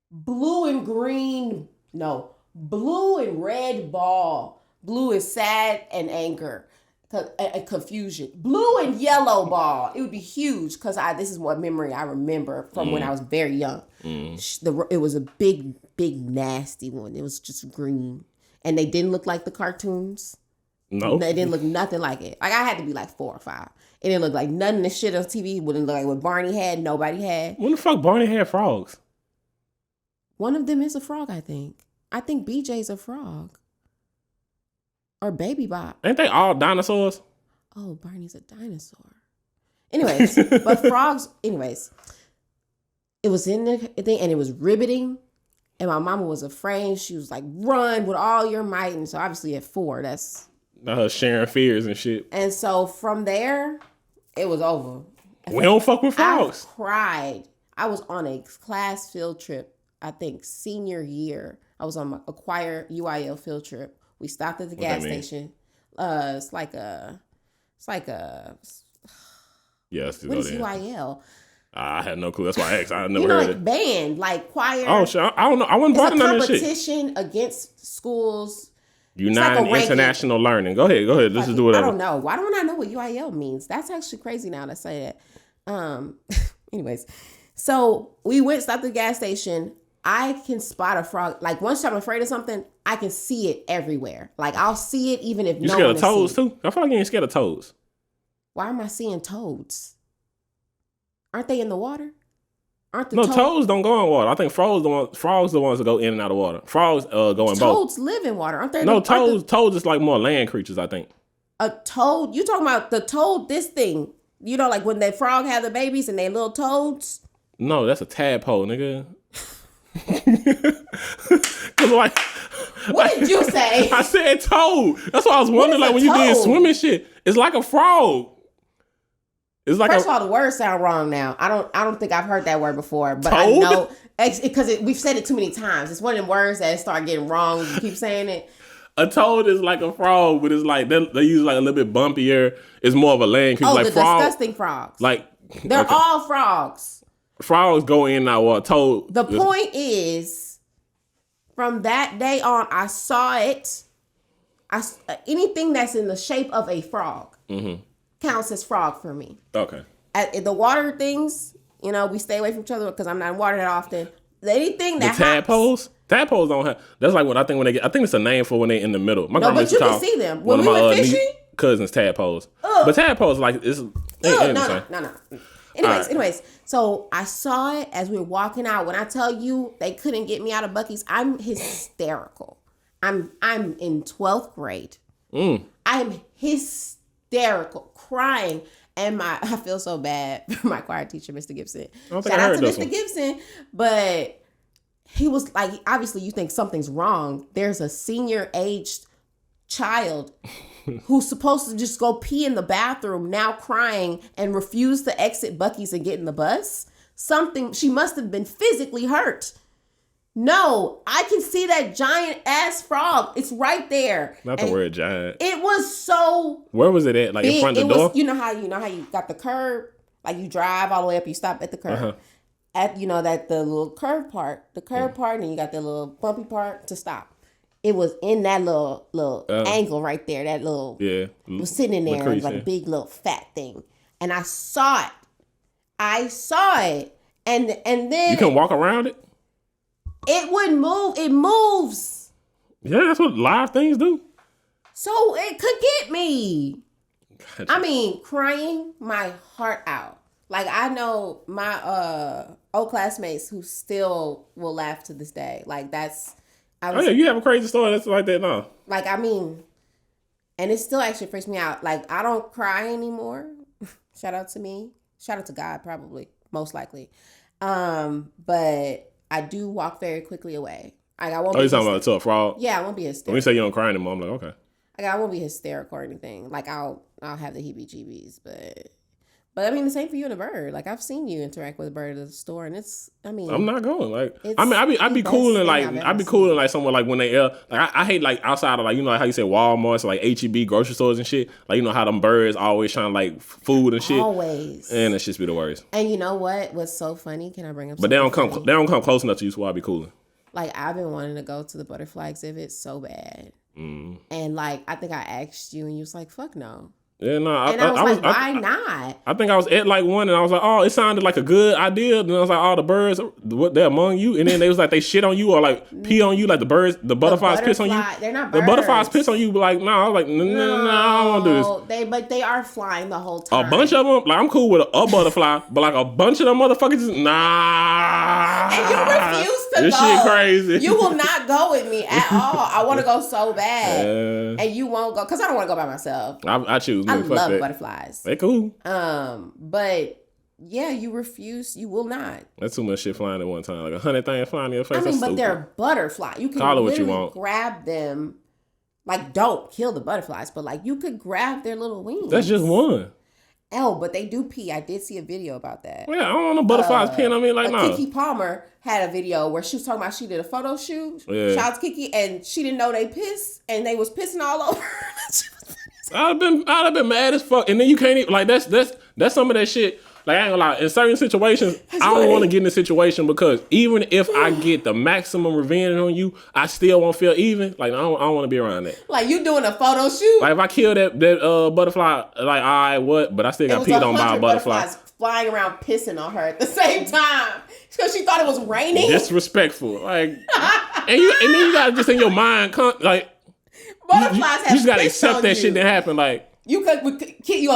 blue and red ball. Blue is sad and anger. A confusion. Blue and yellow ball. It would be huge because this is what memory I remember from when I was very young. It was a big, nasty one. It was just green. And they didn't look like the cartoons.
No.
They didn't look nothing like it. Like I had to be like 4 or 5. It didn't look like none of the shit on TV. Wouldn't look like what Barney had. Nobody had.
When the fuck Barney had frogs?
One of them is a frog, I think. I think BJ's a frog. Or Baby Bop.
Ain't they all dinosaurs?
Oh, Barney's a dinosaur. Anyways, but frogs, anyways. It was in the thing and it was riveting. And my mama was afraid. She was like, run with all your might. And so obviously at 4, that's...
her sharing fears and shit.
And so from there, it was over.
We don't fuck with frogs.
I cried. I was on a class field trip, I think senior year. I was on my IKYFL field trip. We stopped at the gas station. It's like a.
Yeah,
what is UIL?
I had no clue. That's why I asked. I never heard it.
Band, like choir.
Oh, shit. I don't know. I wasn't part of none of this shit.
It's a competition against schools.
United like International Learning. Go ahead. Let's just do whatever.
I don't know. Why don't I know what UIL means? That's actually crazy now to say that. Anyways, so we stopped at the gas station. I can spot a frog. Like once I'm afraid of something, I can see it everywhere. Like I'll see it even if no one is seeing it. You scared of toads too?
I feel like you ain't scared of toads.
Why am I seeing toads? Aren't they in the water?
Toads don't go in water. I think frogs the ones that go in and out of water. Frogs go in both.
Toads live in water, aren't they?
No, toads is like more land creatures, I think.
A toad? You talking about the toad? This thing? You know, like when that frog have the babies and they little toads?
No, that's a tadpole, nigga. Like,
what did you say?
I said toad. That's why I was wondering, like when you did swimming shit, it's like a frog. It's like
first of all, the words sound wrong now. I don't think I've heard that word before, but
toad?
I know because we've said it too many times. It's one of them words that start getting wrong. You keep saying it.
A toad is like a frog, but it's like they use like a little bit bumpier. It's more of a land creature.
Oh,
like
the disgusting frogs.
Like
they're all frogs.
Frogs go in and out. Well, toad.
The point is, from that day on, I saw it. Anything that's in the shape of a frog counts as frog for me.
Okay.
The water things, we stay away from each other because I'm not in water that often. Anything that
tadpoles don't have. That's like what I think when they get. I think it's a name for when they in the middle. My
but you can see them when we went fishing.
Cousins tadpoles, but tadpoles like it's.
No. Anyways, so I saw it as we were walking out. When I tell you they couldn't get me out of Buc-ee's, I'm hysterical. I'm in 12th grade. I am hysterical, crying. And I feel so bad for my choir teacher, Mr. Gibson.
Shout
out to Mr. Gibson. But he was like, obviously you think something's wrong. There's a senior aged child who's supposed to just go pee in the bathroom, now crying and refuse to exit Buc-ee's and get in the bus. She must have been physically hurt. No, I can see that giant ass frog. It's right there.
Not the word giant.
It was so.
Where was it at? Like big. In front of the door?
You know how you got the curb? Like you drive all the way up, you stop at the curb. Uh-huh. At that the little curve part, part, and you got the little bumpy part to stop. It was in that little angle right there. That little it was sitting in there. It was like a big little fat thing, and I saw it. And then
you can walk around it.
It wouldn't move. It moves.
Yeah, that's what live things do.
So it could get me. Gotcha. I mean, crying my heart out. Like, I know my old classmates who still will laugh to this day. Like, you have a crazy story that's like that now. Like, I mean, and it still actually freaks me out. Like, I don't cry anymore. Shout out to me. Shout out to God, probably, most likely. But I do walk very quickly away. Like, I won't. Oh,
you're talking about a tough frog?
Yeah, I won't be hysterical.
When you say you don't cry anymore, I'm like, okay.
Like, I won't be hysterical or anything. Like, I'll have the heebie-jeebies, but I mean, the same for you and a bird. Like, I've seen you interact with a bird at the store, and I'm not going. Like, I'd be cool and like somewhere like when they like I hate like outside of like, you know, how you say Walmart, so like HEB grocery stores and shit. Like, you know how them birds always trying to like food and shit. Always.
And that shit be the worst.
And you know what? What's so funny? Can I bring up?
But they don't come close enough to you, so I'll be cooler.
Like, I've been wanting to go to the butterfly exhibit so bad, and like I think I asked you, and you was like, "Fuck no."
Yeah, no.
And I was like, why not?
I think I was at like one, and I was like, oh, it sounded like a good idea. And I was like, oh, the birds, they're among you. And then they was like, they shit on you or like pee on you, like the butterflies piss on you.
They're not birds.
The butterflies piss on you, but like, no. I was like, no, I don't want to do this.
But they are flying the whole time.
A bunch of them, like I'm cool with a butterfly, but like a bunch of them motherfuckers, nah.
And you refuse to
this
go.
This shit crazy.
You will not go with me at all. I want to go so bad, and you won't go because I don't want to go by myself.
I choose.
I love butterflies.
They cool.
But yeah, you refuse. You will not.
That's too much shit flying at one time. Like 100 things flying in your face.
I mean, but they're butterflies. You can
call it what you want.
Grab them. Like, don't kill the butterflies, but like you could grab their little wings.
That's just one.
Oh, but they do pee. I did see a video about that.
Yeah, I don't want no butterflies peeing on me like no.
Kiki Palmer had a video where she was talking about she did a photo shoot. Yeah. Shout out to Kiki, and she didn't know they pissed, and they was pissing all over.
I'd have been mad as fuck, and then you can't even like that's some of that shit. Like, I ain't gonna lie, in certain situations, I don't want to get in a situation because even if I get the maximum revenge on you, I still won't feel even. Like, I don't want to be around that.
Like, you doing a photo shoot?
Like, if I kill that butterfly, like, all right, what? But I still got peed on by a butterfly.
Flying around pissing on her at the same time because she thought it was raining.
Disrespectful. Like, and then you gotta just in your mind, like,
butterflies
you just gotta accept that shit that happened. Like,
you gonna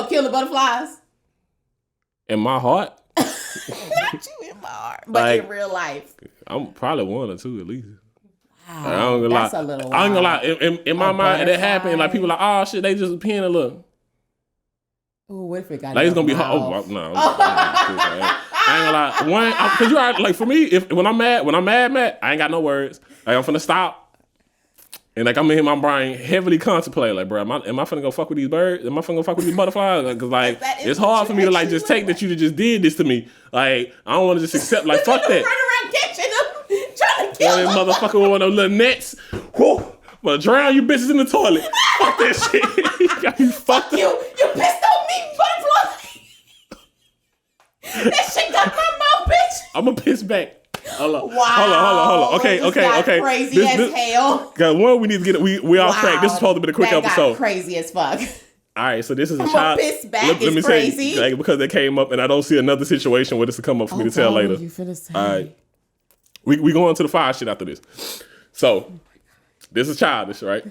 kill the butterflies?
In my heart?
Not you in my heart, but like, in real life.
I'm probably one or two at least.
Wow, that's a little wild.
I ain't gonna lie. In my mind, that happened. Like, people like, oh shit, they just peeing a little.
Ooh, what if it got
like it's gonna be hard? Oh no, I ain't gonna lie. Cause you are like, for me, when I'm mad, I ain't got no words. Like, I'm finna stop. And like, I'm in my brain heavily contemplating, like, bro, am I finna go fuck with these birds? Am I finna go fuck with these butterflies? Like, cause like, it's hard for me to like just take that you just did this to me. Like, I don't want to just accept, like, fuck that.
Run around catching them, trying to kill them.
Motherfucker with one of those little nets. Whoo! But drown you bitches in the toilet. Fuck that shit. You got me fucked up.
You pissed on me, butterfly. That shit got my mouth, bitch.
I'm gonna piss back. Hold on.
Wow.
Hold on. Okay.
Crazy as hell.
Got one. We need to get it. We off track. This is supposed to be a quick episode.
Crazy as fuck.
All right, so this is a child.
Piss back is crazy.
Say, like, because they came up, and I don't see another situation where this will come up for me to tell later.
You finna say.
All right, we go on to the fire shit after this. So this is childish, right?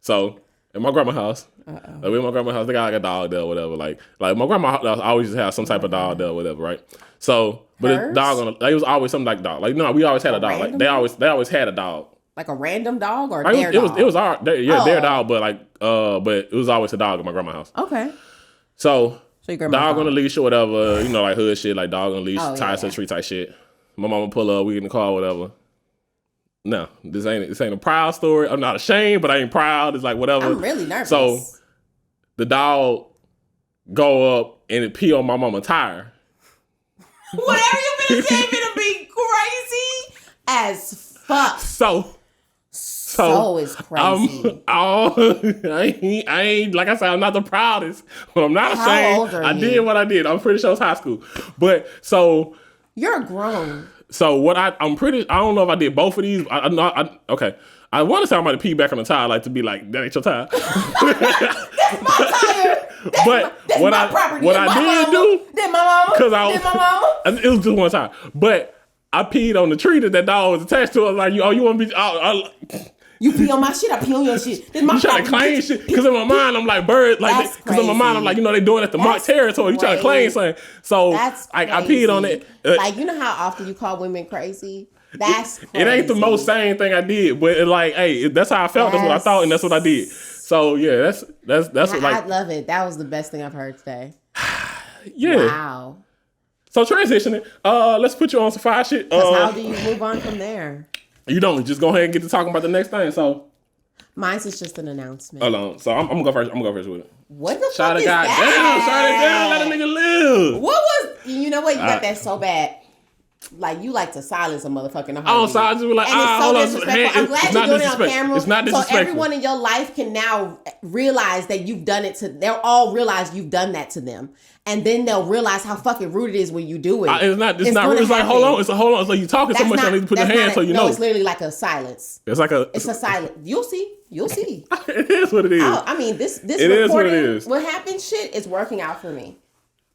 So at my grandma's house, like, we at my grandma's house, they got like a dog there or whatever. Like my grandma always just have some type of dog there or whatever, right? So, but a dog it was always something like dog. Like, no, we always had a dog. Like, they always had a dog.
Like a random dog or
like,
their dog?
It was their dog, but like, but it was always a dog at my grandma's house.
Okay.
So
So your grandma
dog on the leash or whatever, you know, like hood shit, like dog on the leash, tied to the tree type shit. My mama pull up, we get in the car, whatever. No, this ain't a proud story. I'm not ashamed, but I ain't proud. It's like whatever.
I'm really nervous.
So the dog go up and it pee on my mama's tire.
Whatever you been saying, to be crazy as fuck.
So
is crazy.
I ain't like I said, I'm not the proudest, but I'm not ashamed.
How old are you?
I did what I did. I'm pretty sure it's high school. But so
you're grown.
So what I don't know if I did both of these. Okay. I want to say I might have peed back on the tire, like to be like, that ain't your tire.
That's my tire. That's
what
my
I
property.
what I did do,
did my mama?
Because it was just one time. But I peed on the tree that dog was attached to. I was like, you want me?
You pee on my shit, I pee on your shit. This my
you trying to claim shit? Because in my mind, I'm like birds. Like, because in my mind, I'm like, they doing it at the marked territory. You trying to claim something? So I peed on it.
Like, you know how often you call women crazy? That's crazy.
It ain't the most sane thing I did, but that's how I felt. That's what I thought, and that's what I did. So yeah, that's what
I love it. That was the best thing I've heard today.
Yeah.
Wow.
So transitioning, let's put you on some fire shit.
How do you move on from there?
You don't just go ahead and get to talking about the next thing. So
mine's is just an announcement.
Hold on. So I'm gonna go first. I'm gonna go first with it.
What the fuck is that?
Shut it down. Let a nigga live.
What was? You know what? You got that so bad. Like, you like to silence a motherfucker in a heartbeat.
Oh, so I just be like,
hold on. I'm glad you're doing it on camera.
It's not disrespectful.
So everyone in your life can now realize that you've done it to. They'll all realize you've done that to them, and then they'll realize how fucking rude it is when you do it.
It's not. It's like hold on. It's like you talking so much. I need to put your hand so you know.
No, it's literally like a silence.
It's
a silence. You'll see.
It is what it is.
I mean, this
it is what it is.
What happened? Shit is working out for me.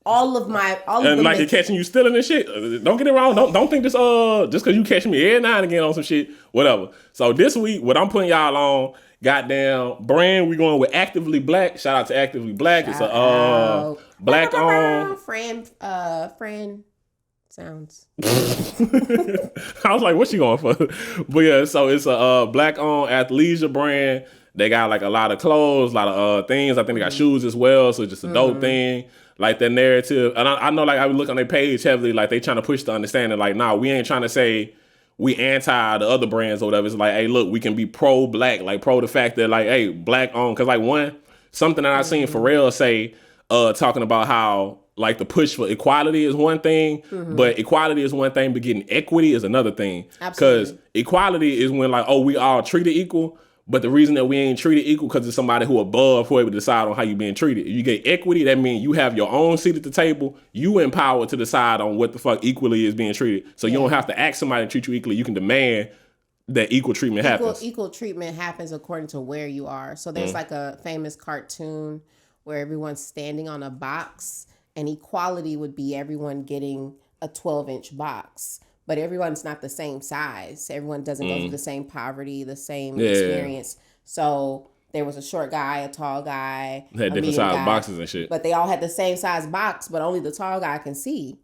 All of
and like it catching you stealing and shit. Don't get it wrong. Don't think this just because you catch me every now and again on some shit, whatever. So this week, what I'm putting y'all on, goddamn brand, we going with Actively Black. Shout out to Actively Black. It's a black on
friend sounds.
I was like, what's she going for? But yeah, so it's a black on athleisure brand. They got like a lot of clothes, a lot of things. I think they got shoes as well. So just a dope thing. Like that narrative, and I know, like I would look on their page heavily, like they trying to push the understanding, like, nah, we ain't trying to say we anti the other brands or whatever. It's like, hey, look, we can be pro black, like pro the fact that, like, hey, black on, because like something that I seen Pharrell say, talking about how like the push for equality is one thing, but equality is one thing, but getting equity is another thing. Because equality is when like, oh, we all treated equal. But the reason that we ain't treated equal because it's somebody who above who able to decide on how you being treated. If you get equity, that means you have your own seat at the table. You empowered to decide on what the fuck equally is being treated. So you don't have to ask somebody to treat you equally. You can demand that equal treatment happens.
Equal treatment happens according to where you are. So there's like a famous cartoon where everyone's standing on a box, and equality would be everyone getting a 12-inch box. But everyone's not the same size. Everyone doesn't go through the same poverty, the same experience. So there was a short guy, a tall guy.
They had different size boxes and shit.
But they all had the same size box, but only the tall guy can see.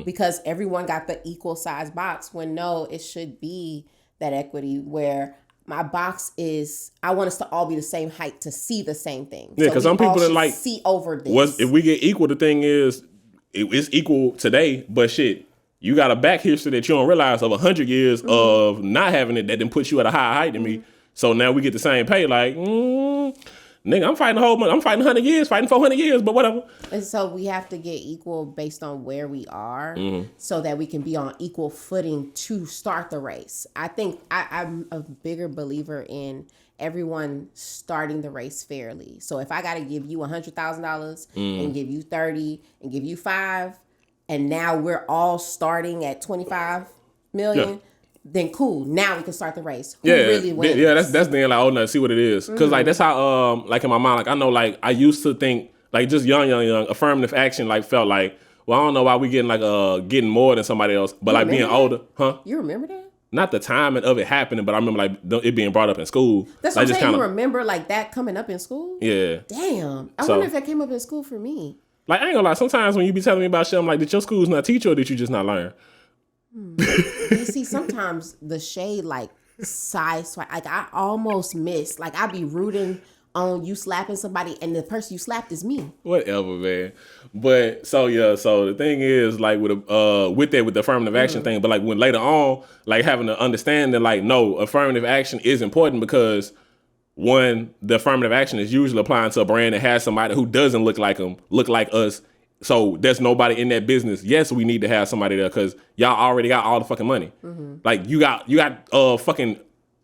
Because everyone got the equal size box, when no, it should be that equity where my box is, I want us to all be the same height to see the same thing.
Yeah, because some people that like
see over this.
If we get equal, the thing is, it's equal today, but shit. You got a back history that you don't realize of 100 years of not having it that then puts you at a higher height than me. So now we get the same pay. Like, nigga, I'm fighting I'm fighting 100 years, fighting 400 years, but whatever.
And so we have to get equal based on where we are so that we can be on equal footing to start the race. I think I'm a bigger believer in everyone starting the race fairly. So if I got to give you $100,000 and give you 30 and give you 5, and now we're all starting at 25 million, then cool. Now we can start the race. Who really wins?
Yeah, that's then like, oh no, see what it is. Because like that's how like in my mind, like I know, like I used to think like just young affirmative action like felt like, well, I don't know why we getting like getting more than somebody else, but like being older,
You remember that?
Not the timing of it happening, but I remember like it being brought up in school.
That's what I'm saying. You remember like that coming up in school?
Yeah.
Damn. I wonder if that came up in school for me.
Like, I ain't gonna lie, sometimes when you be telling me about shit, I'm like, did your schools not teach you or did you just not learn?
You see, sometimes the shade, like, side swipe, like, I almost miss. Like, I be rooting on you slapping somebody and the person you slapped is me.
Whatever, man. But so the thing is like with the affirmative action thing, but like when later on, like having to understand that like no, affirmative action is important because one, the affirmative action is usually applying to a brand that has somebody who doesn't look like them, look like us. So there's nobody in that business. Yes, we need to have somebody there because y'all already got all the fucking money. Like you got fucking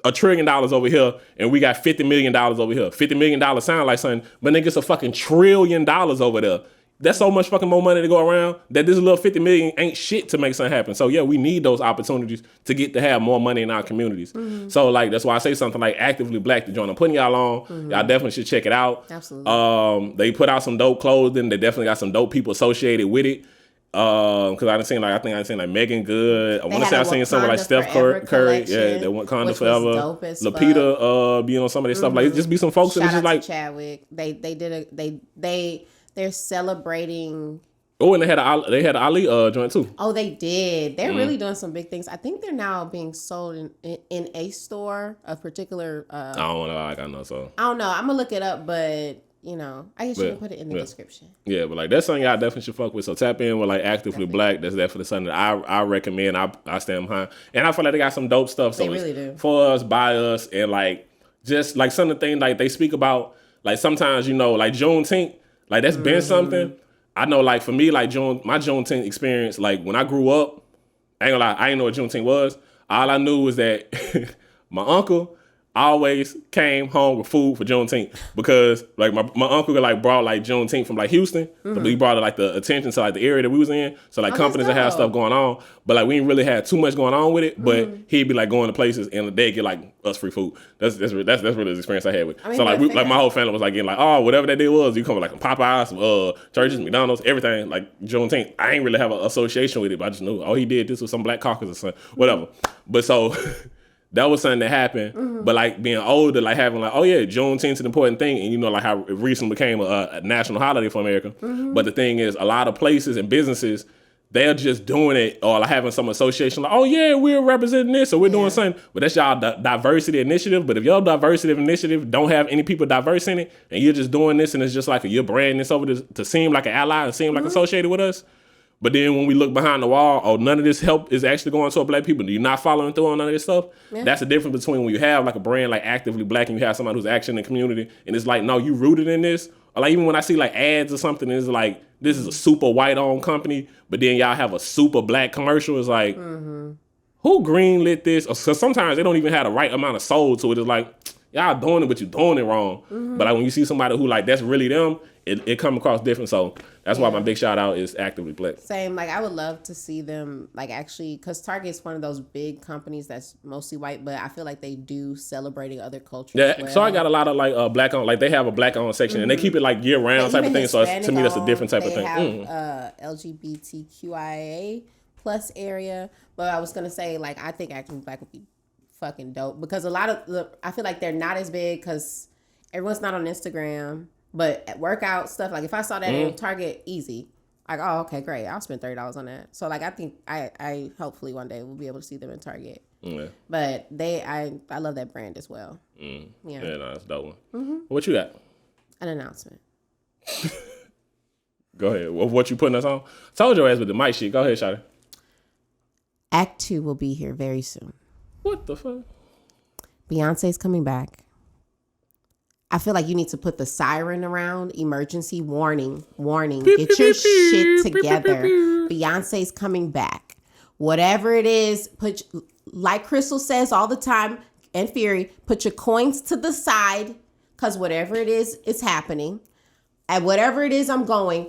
$1 trillion over here, and we got $50 million over here. $50 million sound like something, but nigga, it's a fucking $1 trillion over there. That's so much fucking more money to go around that this little 50 million ain't shit to make something happen. So yeah, we need those opportunities to get to have more money in our communities. So like that's why I say something like Actively Black to join. I'm putting y'all on. Y'all definitely should check it out.
Absolutely.
They put out some dope clothing. They definitely got some dope people associated with it. Cause I think I done seen like Megan Good. I want to say I seen something like Steph Curry. Yeah, they Wakanda Forever. Lapita being on some of this stuff. Like it just be some folks that just like
Chadwick. They're celebrating.
Oh, and they had an Ali joint too.
Oh, they did. They're really doing some big things. I think they're now being sold in a store, a particular.
I don't know. I know so.
I don't know. I'm gonna look it up, but you know, I guess you can put it in the description.
Yeah, but like that's something y'all definitely should fuck with. So tap in with like Actively Black. That's definitely something that I recommend. I stand behind, and I feel like they got some dope stuff. So
they really do
for us, by us, and like just like some of the things like they speak about. Like sometimes you know, like Juneteenth. Like that's been something. I know like for me, like my Juneteenth experience, like when I grew up, I ain't gonna lie, I didn't know what Juneteenth was. All I knew was that my uncle always came home with food for Juneteenth because like my uncle like brought like Juneteenth from like Houston. So he brought like the attention to like the area that we was in. So like companies that have stuff going on, but like we didn't really have too much going on with it. But he'd be like going to places and they'd get like us free food. That's really the experience I had with. So like like my whole family was like getting like, oh, whatever that day was, you come with like Popeyes, some churches, McDonald's, everything. Like Juneteenth, I ain't really have an association with it, but I just knew he did this with some black caucus or something, whatever. But so. That was something that happened, but like being older, like having like, oh yeah, Juneteenth's an important thing, and you know like how it recently became a national holiday for America. But the thing is, a lot of places and businesses, they're just doing it or like having some association like, oh yeah, we're representing this or we're doing something, but that's y'all diversity initiative. But if your diversity initiative don't have any people diverse in it, and you're just doing this and it's just like you're branding this over to seem like an ally and seem like associated with us. But then when we look behind the wall, none of this help is actually going to black people. You're not following through on none of this stuff. Yeah. That's the difference between when you have like a brand like Actively Black and you have somebody who's actually in the community and it's like, no, you rooted in this. Or like even when I see like ads or something, it's like, this is a super white owned company, but then y'all have a super black commercial. It's like, who greenlit this? Or so sometimes they don't even have the right amount of soul to it. It's like, y'all doing it, but you're doing it wrong. But like when you see somebody who like, that's really them, it come across different. So that's why my big shout out is Actively Black.
Same. Like I would love to see them like actually, because Target's one of those big companies that's mostly white, but I feel like they do celebrating other cultures. Yeah, well.
So I got a lot of like black on, like they have a black on section and they keep it like year round type of thing. So to me, that's a different type of thing.
They have LGBTQIA plus area, but I was gonna say like I think Actively Black would be fucking dope because a lot of I feel like they're not as big because everyone's not on Instagram. But at workout stuff, like if I saw that in Target, easy. Like, oh, okay, great. I'll spend $30 on that. So like I think I hopefully one day we'll be able to see them in Target. Yeah. But I love that brand as well. Yeah.
Yeah, no, that's a dope one. What you got?
An announcement.
Go ahead. What you putting us on? Told your ass with the mic shit. Go ahead, Shawty.
Act 2 will be here very soon.
What the fuck?
Beyonce's coming back. I feel like you need to put the siren around, emergency warning. Get your shit together. Beyonce's coming back. Whatever it is, like Crystal says all the time, and Fury, put your coins to the side, because whatever it is, it's happening. And whatever it is, I'm going.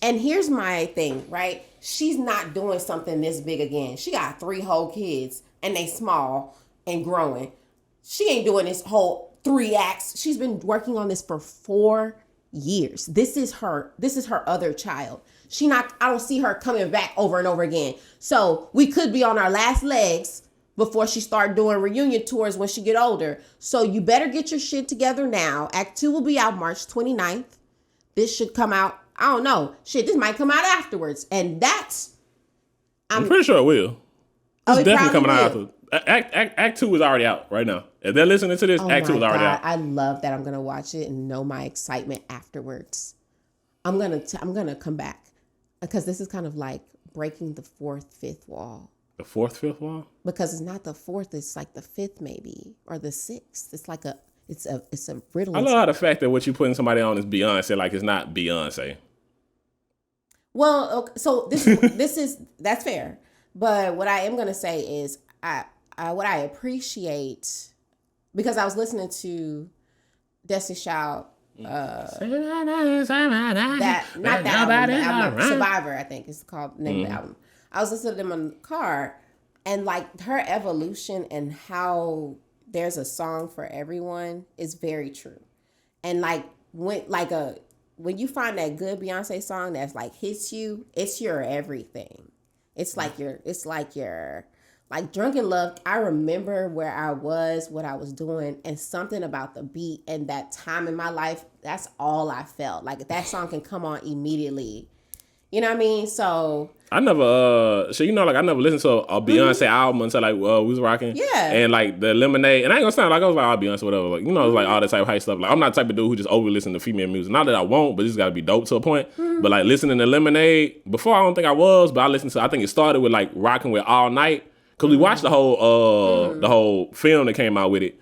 And here's my thing, right? She's not doing something this big again. She got 3 whole kids, and they small and growing. She ain't doing this whole 3 acts. She's been working on this for 4 years. This is her other child. I don't see her coming back over and over again. So we could be on our last legs before she start doing reunion tours when she get older. So you better get your shit together now. Act 2 will be out March 29th. This should come out. I don't know. Shit, this might come out afterwards. And I'm
pretty sure it will. It's definitely coming out after. Act 2 is already out right now. If they're listening to this, Act 2 is already out.
I love that I'm gonna watch it and know my excitement afterwards. I'm gonna come back because this is kind of like breaking the fifth wall.
The fifth wall?
Because it's not the fourth, it's like the fifth maybe or the sixth. It's like it's a riddle.
I love how the fact that what you putting somebody on is Beyonce, like it's not Beyonce.
Well, okay, so that's fair. But what I am gonna say is what I appreciate, because I was listening to Destiny Child, Survivor, I think is called the name of the album. I was listening to them in the car, and like her evolution and how there's a song for everyone is very true. And like when you find that good Beyonce song that's like hits you, it's your everything. It's like your Drunken Love. I remember where I was, what I was doing, and something about the beat and that time in my life, that's all I felt. Like that song can come on immediately. You know what I mean? So
I never I never listened to a Beyonce album until like we was rocking.
Yeah.
And like the Lemonade, and I ain't gonna sound like I was like, Beyonce, whatever. Like, you know, it's like all that type of hype stuff. Like I'm not the type of dude who just over listen to female music. Not that I won't, but it's gotta be dope to a point. But like listening to Lemonade, before I don't think I was, but I think it started with like rocking with All Night. Cause we watched the whole film that came out with it.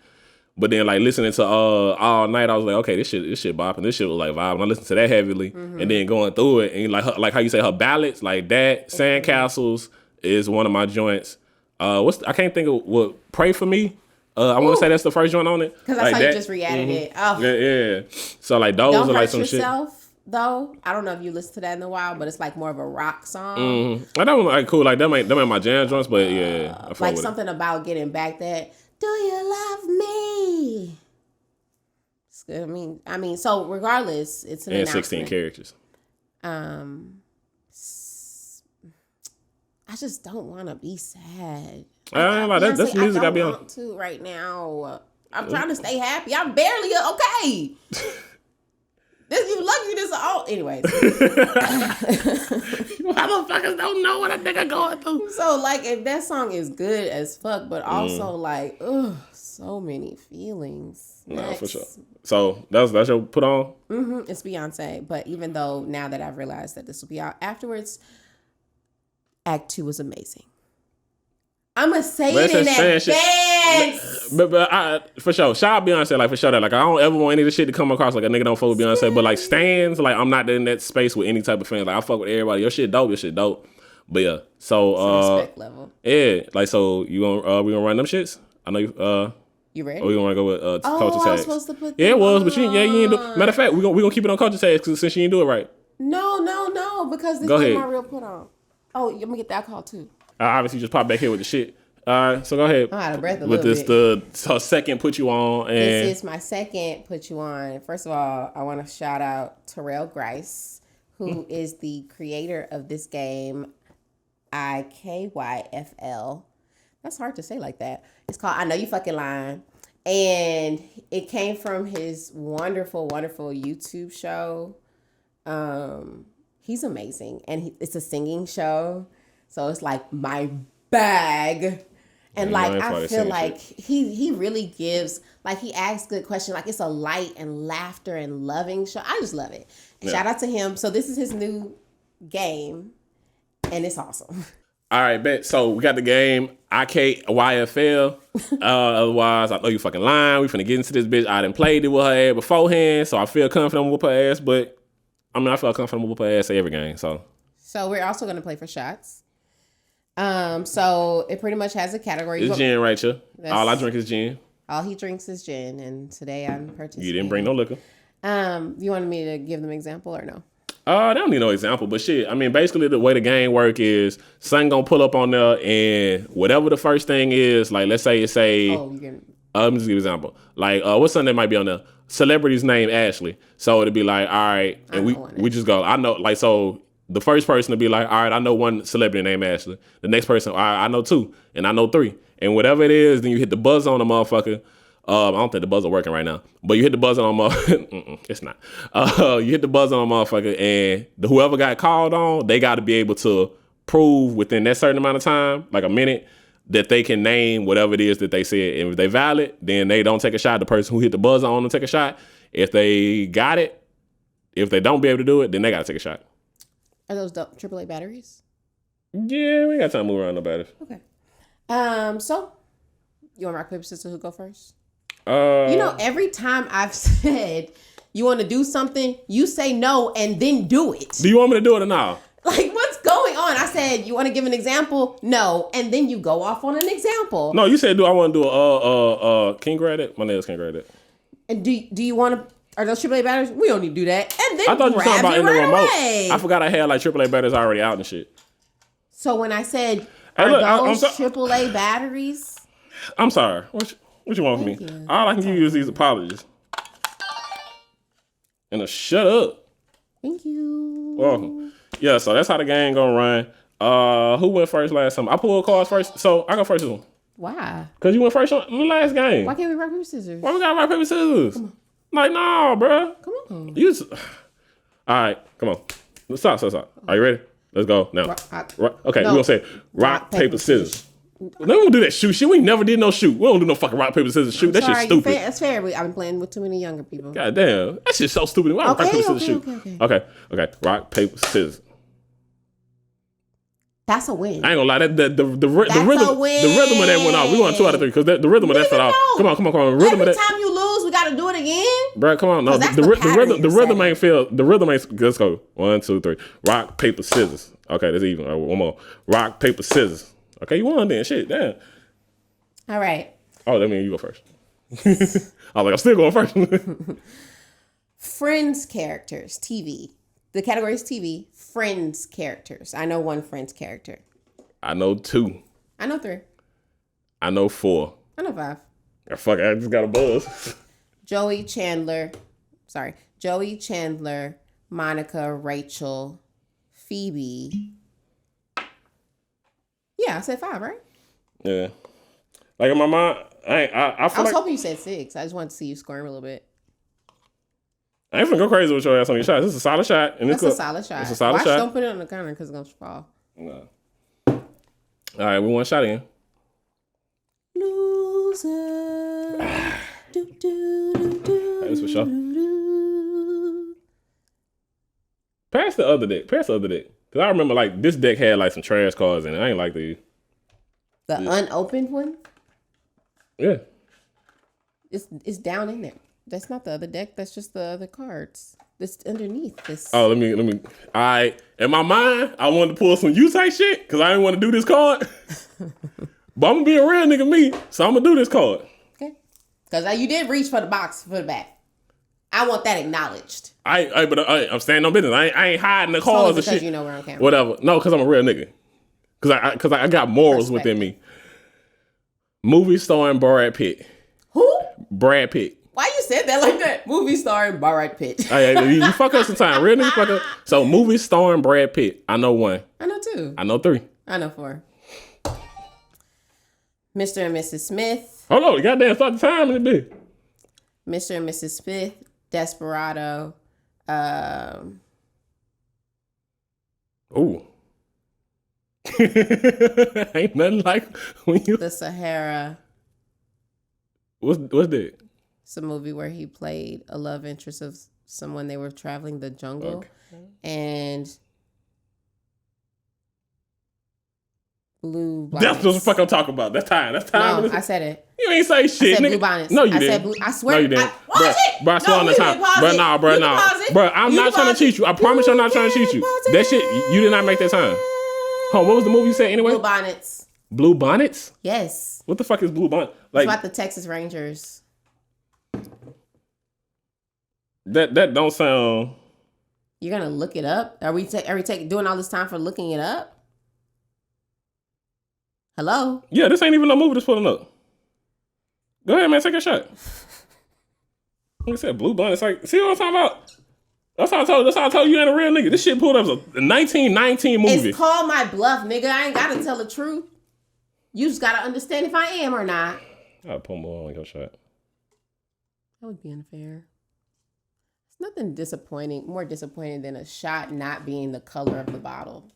But then like listening to All Night, I was like, okay, this shit bopping. This shit was like vibe. And I listened to that heavily, and then going through it, and like how you say her ballads, like that. Sandcastles is one of my joints. I can't think of what. Pray for Me. I want to say that's the first joint on it.
Because that's like how you just re-added it. Oh.
Yeah. So like those
Don't
are like
Hurt
some
Yourself,
shit.
Though I don't know if you listened to that in a while, but it's like more of a rock song.
I know, like cool. Like them ain't my jam joints, but yeah, I fuck
like
with
something about getting back that. Do you love me? It's good. I mean, so regardless, it's an
and
announcement.
16 characters.
I just don't want to be sad.
That's music I be on.
I don't want to right now. I'm trying to stay happy. I'm barely okay. You lucky this all. Anyways.
Motherfuckers don't know what a nigga going through.
So like, if that song is good as fuck, but also like, so many feelings.
No, for sure. So that's your put on?
Mm-hmm. It's Beyonce. But even though now that I've realized that this will be out afterwards, Act 2 was amazing. I'm going to say it in advance.
But for sure. Shout out Beyonce, like for sure. Like I don't ever want any of this shit to come across like a nigga don't fuck with Beyonce. But like stans, like I'm not in that space with any type of fans. Like I fuck with everybody. Your shit dope. But yeah. So
respect level.
Yeah. Like so we gonna run them shits? I know you
You ready?
Or we gonna go with culture tags?
I was supposed to put
it was, but you ain't do. Matter of fact, we gonna keep it on culture tags because since you didn't do it right.
No, because this is my real put on. Oh, I'm gonna get the alcohol too.
I obviously just popped back here with the shit. All right, so go ahead.
I'm out of breath
with this bit. The second put you on. And
this is my second put you on. First of all, I want to shout out Terrell Grice, who is the creator of this game, IKYFL. That's hard to say like that. It's called I Know You Fucking Lying. And it came from his wonderful, wonderful YouTube show. He's amazing. And it's a singing show. So it's like my bag. And like, I feel like he really gives, like he asks good questions. Like it's a light and laughter and loving show. I just love it. Yeah. Shout out to him. So this is his new game. And it's awesome.
All right, bet. So we got the game IKYFL. Otherwise, I Know You Fucking Lying. We finna get into this bitch. I done played it with her ass beforehand, so I feel confident with her ass. But I mean, I feel confident with her ass every game. So
we're also gonna play for shots. So it pretty much has a category.
It's gin, Rachel. All I drink is gin.
All he drinks is gin, and today I'm participating.
You didn't bring no liquor.
You wanted me to give them an example or no?
They don't need no example, but shit. I mean, basically the way the game work is, son gonna pull up on there, and whatever the first thing is, like let's say it's a.
Oh, you can.
Let me just give an example. Like, what's something that might be on there? Celebrity's name Ashley. So it'd be like, all right, and we just go. I know, like, so the first person to be like, all right, I know one celebrity named Ashley. The next person, all right, I know two, and I know three, and whatever it is, then you hit the buzzer on the motherfucker. I don't think the buzzer working right now, but you hit the buzzer on motherfucker. It's not. You hit the buzzer on motherfucker, and whoever got called on, they got to be able to prove within that certain amount of time, like a minute, that they can name whatever it is that they said. And if they valid, then they don't take a shot. The person who hit the buzzer on them take a shot. If they got it, if they don't be able to do it, then they got to take a shot.
Are those AAA batteries?
Yeah, we got time to move around the batteries.
Okay. So, you want rock, paper, scissors, who go first? Every time I've said you want to do something, you say no and then do it.
Do you want me to do it or not?
Like, what's going on? I said, you want to give an example? No. And then you go off on an example.
No, you said, do I want to do can you grab it? My nails can't grab it.
And do you want to, are those AAA batteries? We don't need to do that. And then
I thought you were talking about in the remote.
Away.
I forgot I had like AAA batteries already out and shit.
So when I said,
hey,
look, those AAA batteries?
I'm sorry. What you want from me?
You.
All I can give you is these apologies. And shut up.
Thank you.
Welcome. Yeah, so that's how the game gonna run. Who went first last time? I pulled cards first, so I go first this one.
Why?
Because you went first on the last game.
Why can't we rock, paper, scissors?
Why we got rock, paper, scissors? Like, no, bro.
Come on.
All right, come on. Stop. Are you ready? Let's go now. Okay,
no.
we're gonna say rock, paper, scissors. We don't do that shoot shit. We never did no shoot. We don't do no fucking rock, paper, scissors shoot. That shit's stupid.
That's fair. I've been playing with too many younger people.
God damn. That shit's so stupid. Why rock, paper, scissors shoot? Okay. Rock, paper, scissors.
That's a win.
I ain't gonna lie. The rhythm of that went off. We won 2 out of 3 because the rhythm of that fell off. Come on.
Every time you lose, we gotta do it again.
Bro, come on. No, the rhythm ain't fail. The rhythm ain't. Let's go. 1, 2, 3. Rock, paper, scissors. Okay, that's even. Right, one more. Rock, paper, scissors. Okay, you won then. Shit, damn.
All right.
Oh, that means you go first. I was like, I'm still going first.
Friends characters, TV. The category is TV. Friends characters. I know 1 Friends character.
I know 2.
I know 3.
I know 4.
I know 5.
Fuck, I just got a buzz.
Joey, Chandler, Monica, Rachel, Phoebe. Yeah, I said 5, right?
Yeah. Like in my mind, I
was hoping you said 6. I just wanted to see you scoring a little bit.
I ain't finna go crazy with your ass on your shots. This is a solid shot. And
That's a solid shot.
It's a solid shot.
Don't put it on the counter because it's going to fall.
No. All right, we want a shot in.
Loser.
That's for sure. Pass the other deck. Because I remember like this deck had like some trash cards in it. I ain't like these.
The unopened one?
Yeah.
It's down in there. That's not the other deck. That's just the other cards. It's underneath this.
Oh, let me. All right. In my mind, I wanted to pull some you-type shit because I didn't want to do this card. But I'm going to be a real nigga me, so I'm going to do this card.
Okay. Because you did reach for the box for the back. I want that acknowledged.
I'm standing on business. I ain't hiding the cards and shit.
Because you know we're on camera.
Whatever. No, because I'm a real nigga. Because I got morals within me. Movie starring Brad Pitt.
Who?
Brad Pitt.
Why you said that like that? Movie starring Brad Pitt.
Hey, you fuck up sometime. Real nigga fuck up. So movie starring Brad Pitt. I know 1.
I know 2.
I know 3.
I know 4. Mr. and Mrs. Smith.
Hold on. Goddamn, start the time in the bit.
Mr. and Mrs. Smith. Desperado.
Ooh. Ain't nothing like when you...
The Sahara.
What's that?
It's a movie where he played a love interest of someone. They were traveling the jungle. Okay. And Blue Bonnets.
That's what the fuck I'm talking about. That's time.
No, I said it.
You ain't say shit,
I said
nigga.
Blue Bonnets.
No, you didn't.
I swear.
No, you didn't. Bro, I swear on the time.
Bro,
Bro, I'm not trying to cheat you. I promise I'm not trying to cheat you. That shit, you did not make that time. What was the movie you said anyway?
Blue Bonnets.
Blue Bonnets?
Yes.
What the fuck is Blue Bonnet? Like,
it's about the Texas Rangers.
That don't sound...
You're gonna look it up? Are we doing all this time for looking it up? Hello?
Yeah, this ain't even no movie that's pulling up. Go ahead, man. Take a shot. Like I said, Blue Bonnets. Like, see what I'm talking about? That's how I told you ain't a real nigga. This shit pulled up as a 1919 movie.
It's called my bluff, nigga. I ain't gotta tell the truth. You just gotta understand if I am or not.
I'll pull more on your shot.
That would be unfair. It's nothing more disappointing than a shot not being the color of the bottle.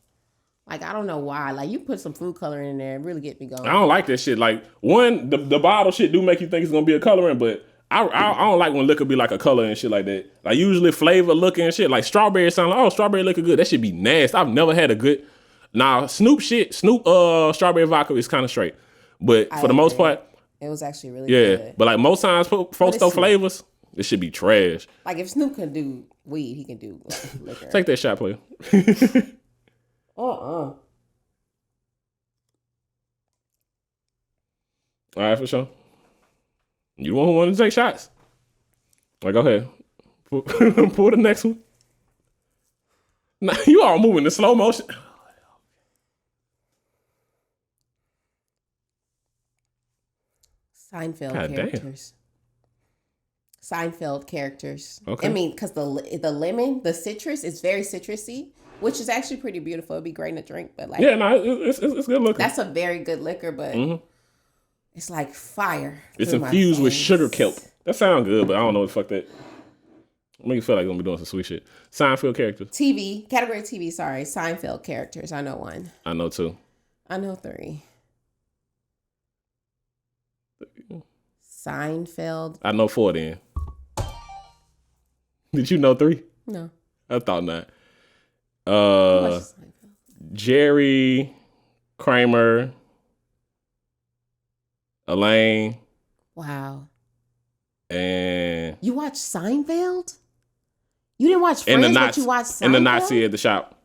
Like, I don't know why. Like, you put some food coloring in there and really get me going.
I don't like that shit. Like, one, the bottle shit do make you think it's gonna be a coloring, but I don't like when liquor be like a color and shit like that. Like, usually flavor looking and shit. Like, strawberry sound like, oh, strawberry looking good. That should be nasty. I've never had a good. Nah, Snoop strawberry vodka is kind of straight. But for the most part,
it was actually really good.
But like most times, folks throw flavors, it should be trash.
Like, if Snoop can do weed, he can do liquor.
Take that shot, player.
All
right, for sure. You the one who wanted to take shots. Like, go ahead. Pull the next one. Nah, you all moving in slow motion.
Seinfeld
God
characters. Damn. Seinfeld characters.
Okay.
I mean, because the lemon, the citrus is very citrusy, which is actually pretty beautiful. It'd be great to drink, but like,
yeah, no, it's good looking.
That's a very good liquor, but it's like fire.
It's infused with sugar kelp. That sounds good, but I don't know what the fuck that. Make you feel like I'm gonna be doing some sweet shit. Seinfeld characters.
Category TV. Sorry, Seinfeld characters. I know one.
I know two.
I know three. Seinfeld.
I know four then. Did you know three?
No.
I thought not. Jerry, Kramer, Elaine.
Wow.
And
you watched Seinfeld? You didn't watch Friends, but you watched Seinfeld?
And the Nazi at the shop.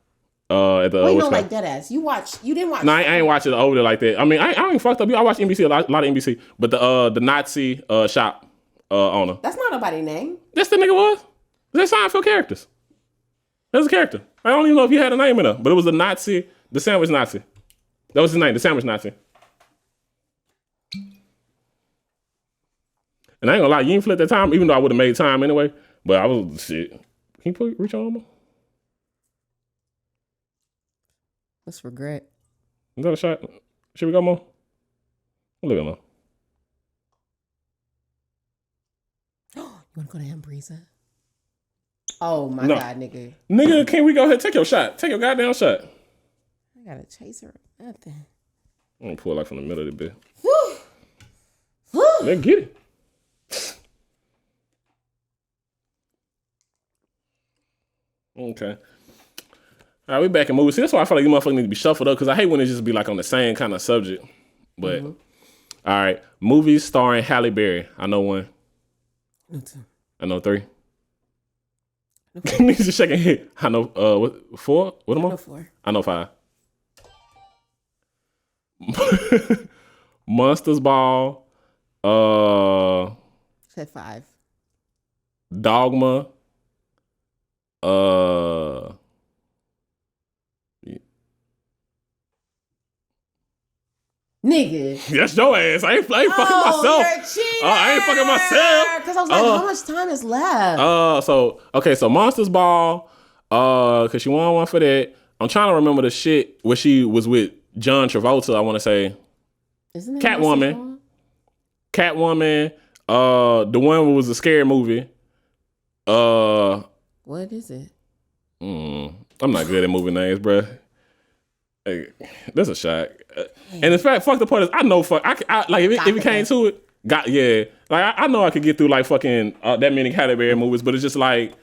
At the
wait, no, like deadass. You didn't watch.
No, I ain't watching it over there like that. I mean, I ain't fucked up. I watch NBC a lot of NBC, but the Nazi shop owner.
That's not nobody's name.
That's the nigga was. They're Seinfeld characters. That's a character. I don't even know if he had a name in it, but it was the Nazi, the sandwich Nazi. That was his name, the sandwich Nazi. And I ain't gonna lie, you ain't flip that time, even though I would have made time anyway. But I was shit. Can you reach on more?
Let's regret.
Is that a shot? Should we go more? Leave it alone.
You wanna go to Ambrisa? Oh my God, nigga.
Nigga, can we go ahead? Take your shot. Take your goddamn shot.
I got a chaser or nothing.
I'm gonna pull like from the middle of the bit.
Woo!
Let's get it. Okay. All right, we back in movies. That's why I feel like you motherfuckers need to be shuffled up, because I hate when it just be like on the same kind of subject. But, all right. Movies starring Halle Berry. I know one. I know three. Niggas just shaking head. I know, what, four? What am I?
I know four.
I know five. Monsters Ball.
Said five.
Dogma.
Nigga.
That's your ass. I ain't fucking myself.
You're a cheater.
I ain't fucking myself.
Because I was like, how much time is left?
So Monsters Ball, because she won one for that. I'm trying to remember the shit where she was with John Travolta, I want to say.
Isn't it
Catwoman. Catwoman, the one was a scary movie.
What is it?
I'm not good at movie names, bruh. Hey, that's a shot. And in fact, fuck the part is, I know I like if it came to it, like I know I could get through like fucking that many Halle Berry movies, but it's just like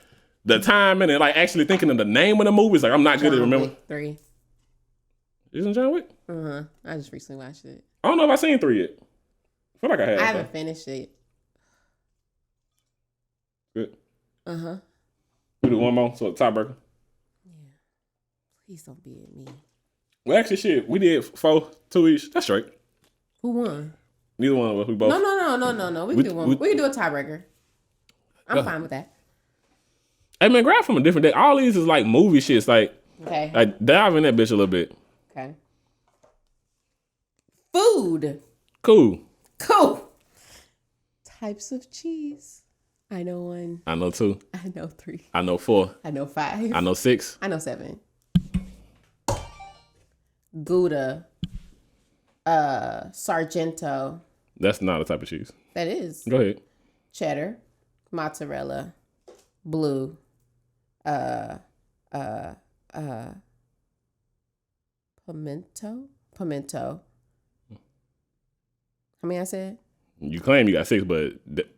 the time and it, like actually thinking of the name of the movies, like I'm not good at remembering.
3.
Isn't John Wick?
I just recently watched it.
I don't know if I've seen 3 yet. I feel like I have.
I haven't finished it.
Good.
We
do one more, so a tiebreaker.
Yeah. Please don't be at me.
Well, actually, shit, we did 4-2 each. That's straight.
Who won?
Neither one of us. We both.
No. We can do one. We can do a tiebreaker. I'm fine with that.
Hey man, grab from a different day. All these is like movie shits. Like dive in that bitch a little bit.
Okay. Food.
Cool.
Types of cheese. I know 1.
I know 2.
I know 3.
I know 4.
I know 5.
I know 6.
I know 7. Gouda. Sargento.
That's not a type of cheese.
That is.
Go ahead.
Cheddar. Mozzarella. Blue. Pimento. How many I said?
You claim you got 6, but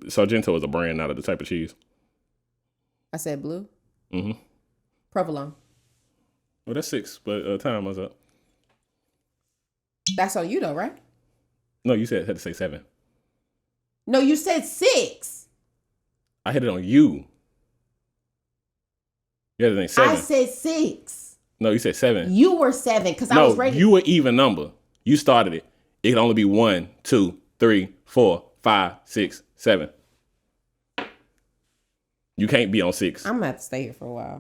Sargento is a brand, not of the type of cheese.
I said blue.
Mm-hmm.
Provolone.
Well, that's 6, but time was up.
That's on you though, right?
No, you had to say 7.
No, you said 6.
I hit it on you. You had to think 7.
I said 6.
No, you said 7.
You were 7 because I was ready.
You were even number. You started it. It can only be 1, 2, 3, 4, 5, 6, 7. You can't be on 6.
I'm gonna have to stay here for a while.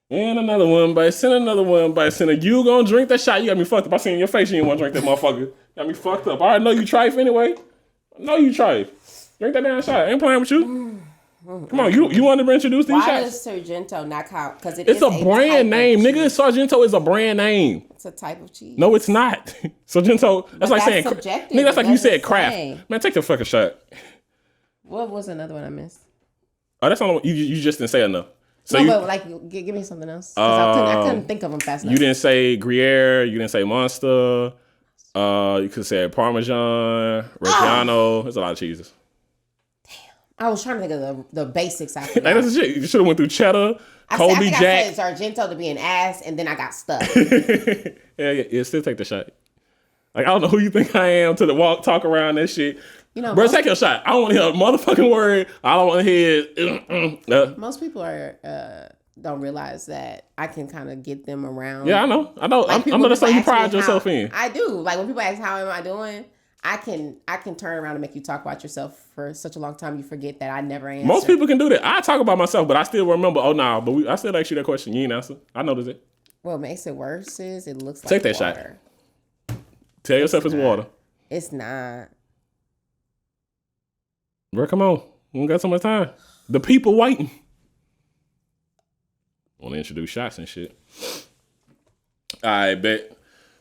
And another one, but send another one, but send you gonna drink that shot. You got me fucked up. I seen your face. You didn't want to drink that motherfucker. Got me fucked up. I already know you trife anyway. I know you trife. Drink that damn shot. I ain't playing with you. Come on, you want to introduce these
Why
shots?
does Sargento not count? Because
it's a brand name, nigga. Sargento is a brand name.
It's a type of cheese.
No, it's not. Sargento. That's like saying,
subjective.
Nigga, that's like you said craft.
Say.
Man, take the fucking shot.
What was another one I missed?
Oh, that's all. You just didn't say enough. So
no, but like, give me something else. I couldn't think of them fast enough.
You didn't say Gruyere. You didn't say Monster. You could say Parmesan, Reggiano. There's a lot of cheeses.
I was trying to think of the basics.
Hey, that's the shit. You should have went through cheddar, Colby Jack.
I said Sargento to be an ass, and then I got stuck.
yeah. Still take the shot. Like, I don't know who you think I am to the talk around that shit.
You know,
bro, take your shot. I don't want to hear a motherfucking word. All I want to hear is...
Most people don't realize that I can kind of get them around.
Yeah, I know.
Like
I'm not something you pride yourself in.
I do. Like, when people ask, how am I doing? I can turn around and make you talk about yourself for such a long time you forget that I never answered.
Most people can do that. I talk about myself, but I still remember, but I still asked you that question. You ain't answer. I noticed it.
What makes it worse is it looks like
Take that
water.
Shot. Tell yourself it's water.
It's not.
Bro, come on. We don't got so much time. The people waiting. Want to introduce shots and shit. All right, bet.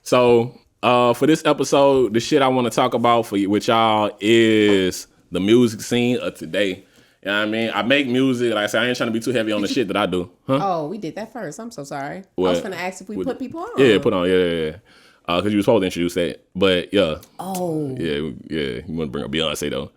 So, for this episode, the shit I want to talk about with y'all is the music scene of today. You know what I mean? I make music. Like I said, I ain't trying to be too heavy on the shit that I do. Huh?
Oh, we did that first. I'm so sorry.
What?
I was going to ask if we put people on.
Yeah, put on. Yeah. Because you were supposed to introduce that. But, yeah.
Oh.
Yeah. You want to bring up Beyonce, though.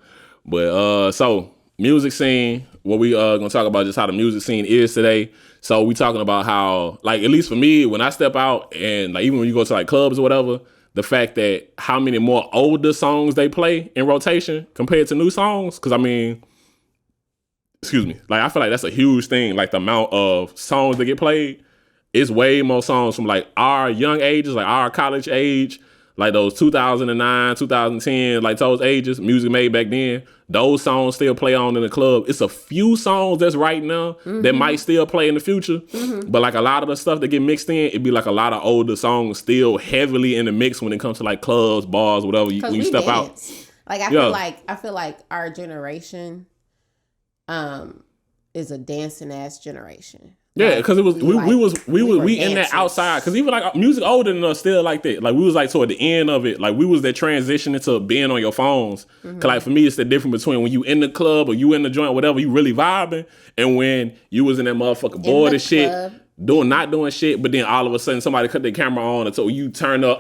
But, so, music scene. What we going to talk about just how the music scene is today. So, we talking about how, like, at least for me, when I step out and, like, even when you go to, like, clubs or whatever, the fact that how many more older songs they play in rotation compared to new songs. Because, I mean, excuse me. Like, I feel like that's a huge thing. Like, the amount of songs that get played is way more songs from, like, our young ages, like, our college age, like those 2009, 2010, like those ages, music made back then. Those songs still play on in the club. It's a few songs that's right now that might still play in the future. But like a lot of the stuff that get mixed in, it'd be like a lot of older songs still heavily in the mix when it comes to like clubs, bars, whatever, when you step out.
Like I feel like our generation is a dancing ass generation.
Yeah, because it was we in that outside. Because even like music older than us still like that. Like we was like toward the end of it. Like we was that transition into being on your phones. Cause like for me, it's the difference between when you in the club or you in the joint, whatever, you really vibing, and when you was in that motherfucker bored as shit, not doing shit, but then all of a sudden somebody cut their camera on until you turn up,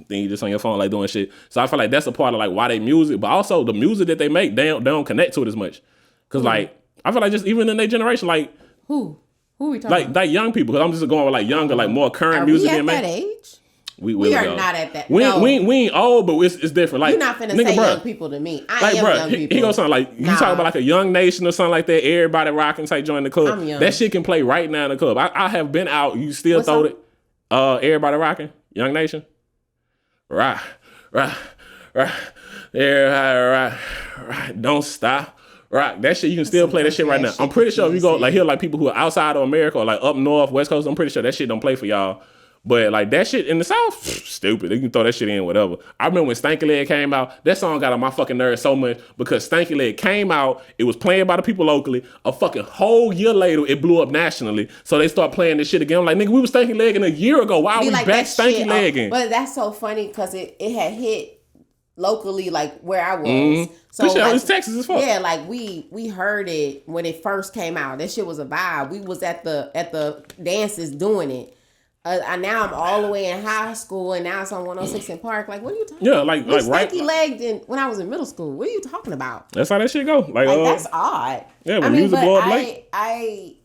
then you just on your phone like doing shit. So I feel like that's a part of like why they music, but also the music that they make, they don't connect to it as much. Cause like I feel like just even in their generation, like.
Who are we talking
like young people? Because I'm just going with like younger, like more current music.
Are we at that age?
We
are not at that.
We ain't old, but it's different. Like
you're not finna say young people to me. I am young people.
He goes something like you talk about like a Young Nation or something like that. Everybody rocking, type join the club.
I'm young.
That shit can play right now in the club. I have been out. You still throw it. Everybody rocking. Young Nation. Right. Everybody right. Don't stop. Right, that shit you can still play that shit right now. I'm pretty sure if you go like hear like people who are outside of America or like up north, West Coast, I'm pretty sure that shit don't play for y'all. But like that shit in the South, stupid. You can throw that shit in, whatever. I remember when Stanky Leg came out, that song got on my fucking nerves so much because Stanky Leg came out, it was playing by the people locally. A fucking whole year later, it blew up nationally. So they start playing this shit again. I'm like, nigga, we was Stanky Legging a year ago. Why are we like back Stanky Legging?
But that's so funny because it had hit locally, like where I was.
Mm-hmm.
So
this shit
like,
was Texas as fuck.
Yeah, like we heard it when it first came out. That shit was a vibe. We was at the dances doing it. Now I'm all the way in high school, and now it's on 106 in Park. Like, what are you talking?
Yeah,
about?
like right.
Stanky legged when I was in middle school. What are you talking about?
That's how that shit go. Like
that's odd.
Yeah, when music blow up late.
I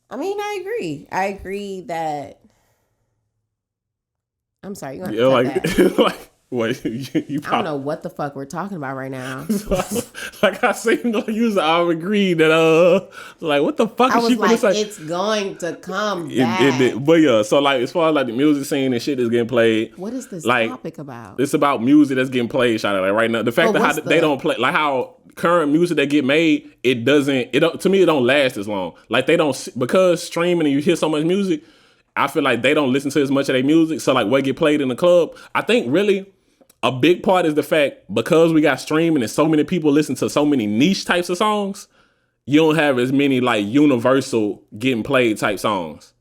agree. I agree that. I'm sorry. You gonna cut that.
like. Wait, you
I don't know what the fuck we're talking about right now.
Like I seem like you all agreed that like what the fuck is she gonna say?
It's going to come back.
But yeah, so like as far as like the music scene and shit that's getting played.
What is this
like,
topic about?
It's about music that's getting played, shout out like right now. The fact that how they don't play like how current music that get made, to me it don't last as long. Like they don't because streaming and you hear so much music, I feel like they don't listen to as much of their music. So like what get played in the club, I think really a big part is the fact because we got streaming and so many people listen to so many niche types of songs, you don't have as many like universal getting played type songs.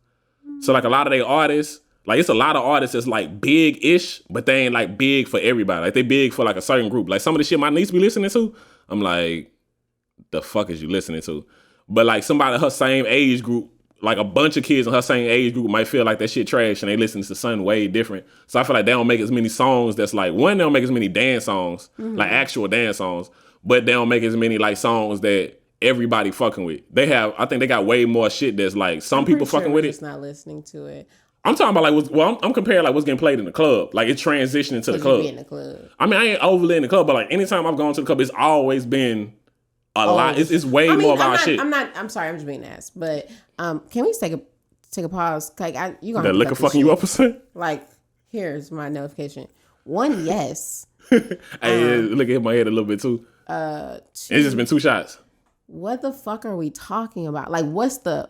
So like a lot of their artists, like it's a lot of artists that's like big-ish, but they ain't like big for everybody. Like they big for like a certain group. Like some of the shit my niece be listening to, I'm like, the fuck is you listening to? But like somebody her same age group, like a bunch of kids in her same age group might feel like that shit trash and they listen to something way different. So I feel like they don't make as many songs that's like, one, they don't make as many dance songs, like actual dance songs, but they don't make as many like songs that everybody fucking with. I think they got way more shit that's like some people fucking with it.
Just not listening to it.
I'm talking about like, I'm comparing like what's getting played in the club. Like it's transitioning to the club.
In the club.
I mean, I ain't overly in the club, but like anytime I've gone to the club, it's always been a lot. It's way more of our shit.
I'm sorry, I'm just being ass, but can we take a pause? Like you gonna
that liquor fucking you up or something?
Like here's my notification. 1, yes.
Hey, look at my head a little bit too. 2, it's just been 2 shots.
What the fuck are we talking about? Like what's the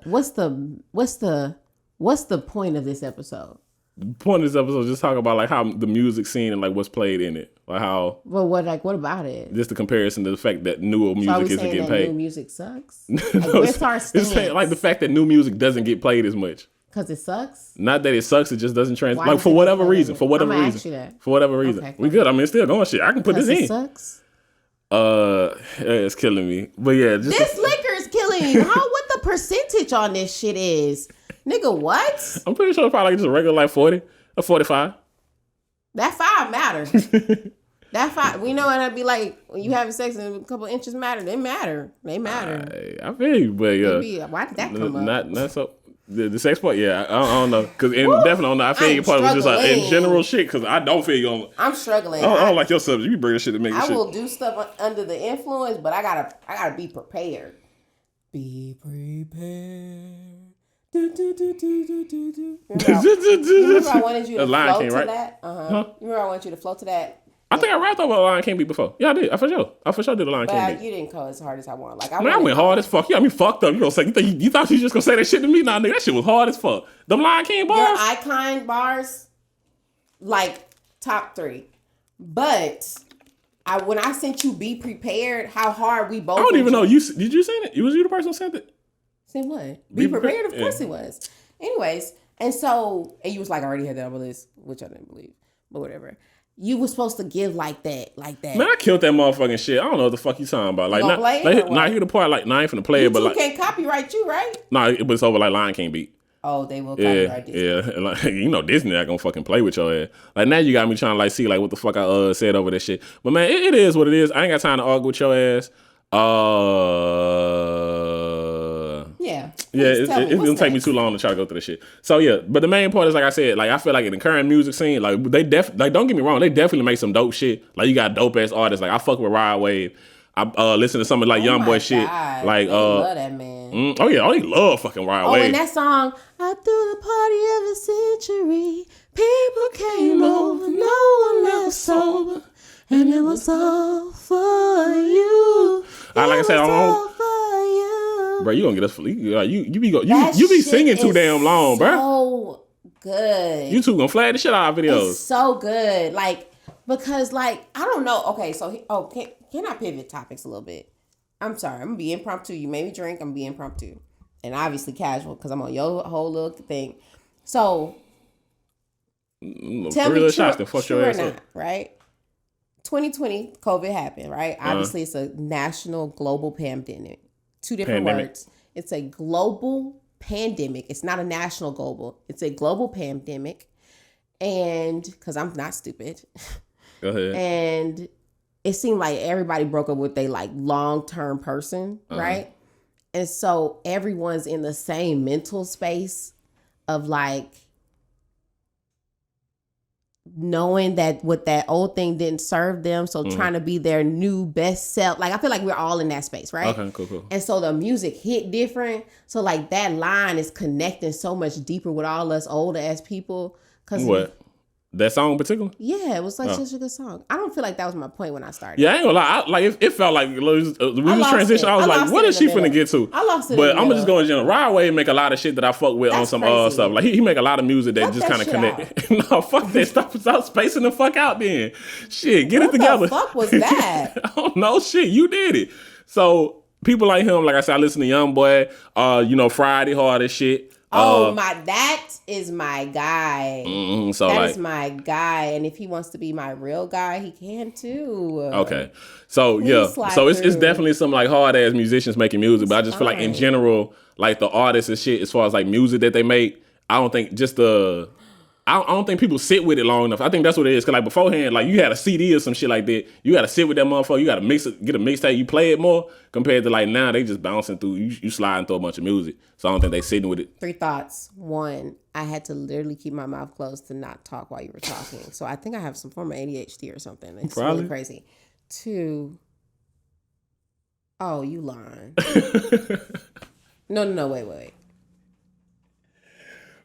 point of this episode?
The point of this episode is just talk about like how the music scene and like what's played in it. Like how.
Well, what about it?
Just the comparison to the fact that newer music isn't getting paid.
New music sucks.
Like,
no, where's our stance?
It's saying, like the fact that new music doesn't get played as much.
Because it sucks?
Not that it sucks, it just doesn't translate. Like for whatever reason. For whatever reason. For whatever reason. Okay, we good. I mean, it's still going shit. I can put this in.
It sucks?
It's killing me. But yeah.
This liquor is killing you. What the percentage on this shit is? Nigga, what?
I'm pretty sure it's probably like just a regular like 40 or 45.
That 5 matters. That 5, we know what it'd be like when you having sex and a couple inches matter. They matter.
I feel you, but yeah.
Why did that come up?
Not so. The sex part, yeah, I don't know, cause definitely on the I feel your part was just like in general shit, cause I don't feel you on.
I'm struggling.
I don't like your subject. You bring shit to make
I
shit.
will do stuff under the influence, but I gotta be prepared. Be prepared. Remember I wanted you to float to that? Huh? Remember I wanted you to float to that?
I think I rapped over a Lion King beat before. Yeah, I did. I for sure did a Lion King beat.
You didn't go as hard as I want. Like
I went hard as fuck. Yeah, I mean fucked up. You gonna say you thought you was just gonna say that shit to me? Nah, nigga, that shit was hard as fuck. Them Lion King bars.
Your icon bars, like top 3. But when I sent you "Be Prepared," how hard we both.
I don't even know. Did you send it? Was you the person who sent it?
Send what? Be prepared. Of course it was. Anyways, and you was like, I already had that on my list, which I didn't believe, but whatever. You were supposed to give like that. Man,
I killed that motherfucking shit. I don't know what the fuck you talking about. Like, hear the part like, I ain't finna play it, but like,
can't copyright you, right?
It was over like Lion King beat.
Oh, they will copyright Disney.
Yeah, and like Disney not gonna fucking play with your ass. Like now you got me trying to like see like what the fuck I said over this shit. But man, it is what it is. I ain't got time to argue with your ass.
Yeah,
it's gonna take me too long to try to go through this shit. So yeah, but the main point is like I said, like I feel like in the current music scene, like they like don't get me wrong, they definitely make some dope shit. Like you got dope ass artists. Like I fuck with Rod Wave. I listen to some of like Young Boy shit. Like
I love that man.
Oh yeah, they love fucking Rod Wave.
And that song, I threw the party of the century. People came over, no one left sober, and it was all for you.
Like I said, bro, you gonna get us? You be singing too damn long, bro.
So good.
You two gonna flag the shit out of videos.
It's so good, like because like I don't know. Okay, so can I pivot topics a little bit? I'm sorry, I'm gonna be impromptu. You made me drink. I'm gonna be impromptu, and obviously casual because I'm on your whole little thing. So tell me true or not, right? 2020, COVID happened, right? Obviously, it's a national global pandemic. Two different words. It's a global pandemic. It's not a national global. It's a global pandemic. And because I'm not stupid.
Go ahead.
And it seemed like everybody broke up with a like long-term person, right? And so everyone's in the same mental space of like knowing that what that old thing didn't serve them. So trying to be their new best self. Like I feel like we're all in that space, right?
Okay, cool.
And so the music hit different. So like that line is connecting so much deeper with all us older ass people.
What? That song in particular?
Yeah, it was like such a good song. I don't feel like that was my point when I started.
Yeah, I ain't gonna lie. It felt like we was transition. I was like, what is she finna get to?
I lost it.
But I'm just going to general. Rod Wave make a lot of shit that I fuck with on some stuff. Like he make a lot of music that just kind of connect. No, fuck that. Stop spacing the fuck out then. Shit, get it together.
What the fuck was that?
I don't know. Shit, you did it. So people like him, like I said, I listen to YoungBoy, Friday Hard as shit.
That is my guy.
So
that is my guy. And if he wants to be my real guy, he can too.
Okay. So yeah. So it's definitely some like hard ass musicians making music, but I just feel like in general, like the artists and shit, as far as like music that they make, I don't think I don't think people sit with it long enough. I think that's what it is. Cause like beforehand, like you had a CD or some shit like that. You got to sit with that motherfucker. You got to get a mixtape. You play it more compared to like now they just bouncing through. You sliding through a bunch of music. So I don't think they sitting with it.
3 thoughts. 1, I had to literally keep my mouth closed to not talk while you were talking. So I think I have some form of ADHD or something. It's really crazy. 2, oh, you lying. No, wait.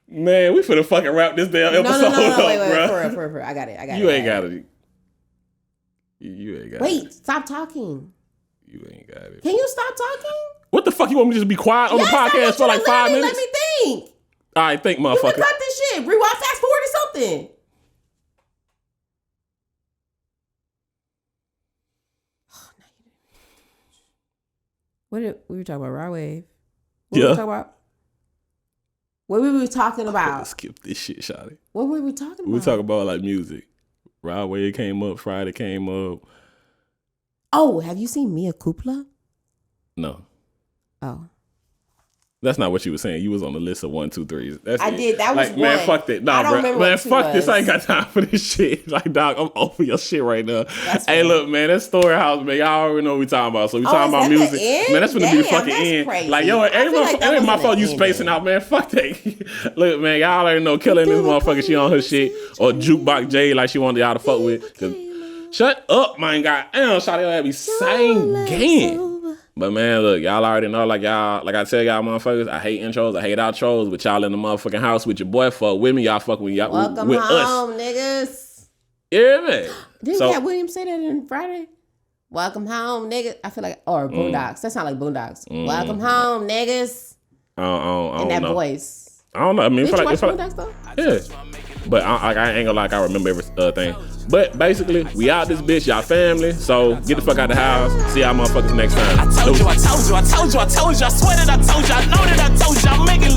Man, we finna fucking wrap this damn episode up,
wait, for real. I got it.
You ain't got it. You ain't got it.
Wait, stop talking.
You ain't got it.
Can you stop talking?
What the fuck? You want me to just be quiet on the podcast for like 5 minutes?
Let me think.
All right, think, motherfucker.
You can cut this shit. Rewind, fast forward or something. We were talking about Raw Wave. What were we talking about? What were we talking about?
Skip this shit, shawty.
What were we talking about?
We were talking about like music. Raw Wave came up, Friday came up.
Oh, have you seen Mia Kupla?
No.
Oh.
That's not what you were saying. You was on the list of 1, 2, 3s.
I did. That was
like,
one.
Man, fuck that. Nah, bro. Man, fuck this. I ain't got time for this shit. Like, dog, I'm over your shit right now. Hey, look, man, that's StoryHouse, man. Y'all already know what we talking about. So we talking about music. Man, that's gonna be the fucking end.
Crazy.
Like, yo, ain't my fault you spacing out, man. Fuck that. Look, man, y'all already know killing this motherfucker. She on her shit. Or Jukebox Jade like she wanted y'all to fuck with. Shut up, man. Goddamn, shawty, y'all be singing. But man, look, y'all already know, like I tell y'all motherfuckers, I hate intros, I hate outros, but y'all in the motherfucking house with your boy, fuck with me, y'all fuck with y'all
Welcome
with
home,
us.
Niggas.
Yeah, man.
Didn't Cat Williams say that in Friday? Welcome home, niggas. I feel like, or Boondocks. That sound like Boondocks. Welcome home, niggas.
I don't
in that
know.
voice.
I don't know. I mean,
Did you watch Boondocks though?
Yeah. But I ain't gonna like I remember everything. But basically, we out this bitch, y'all family. So get the fuck out the house. See y'all motherfuckers next time.
I told you, I swear that I told you, I know that I told you, I'm making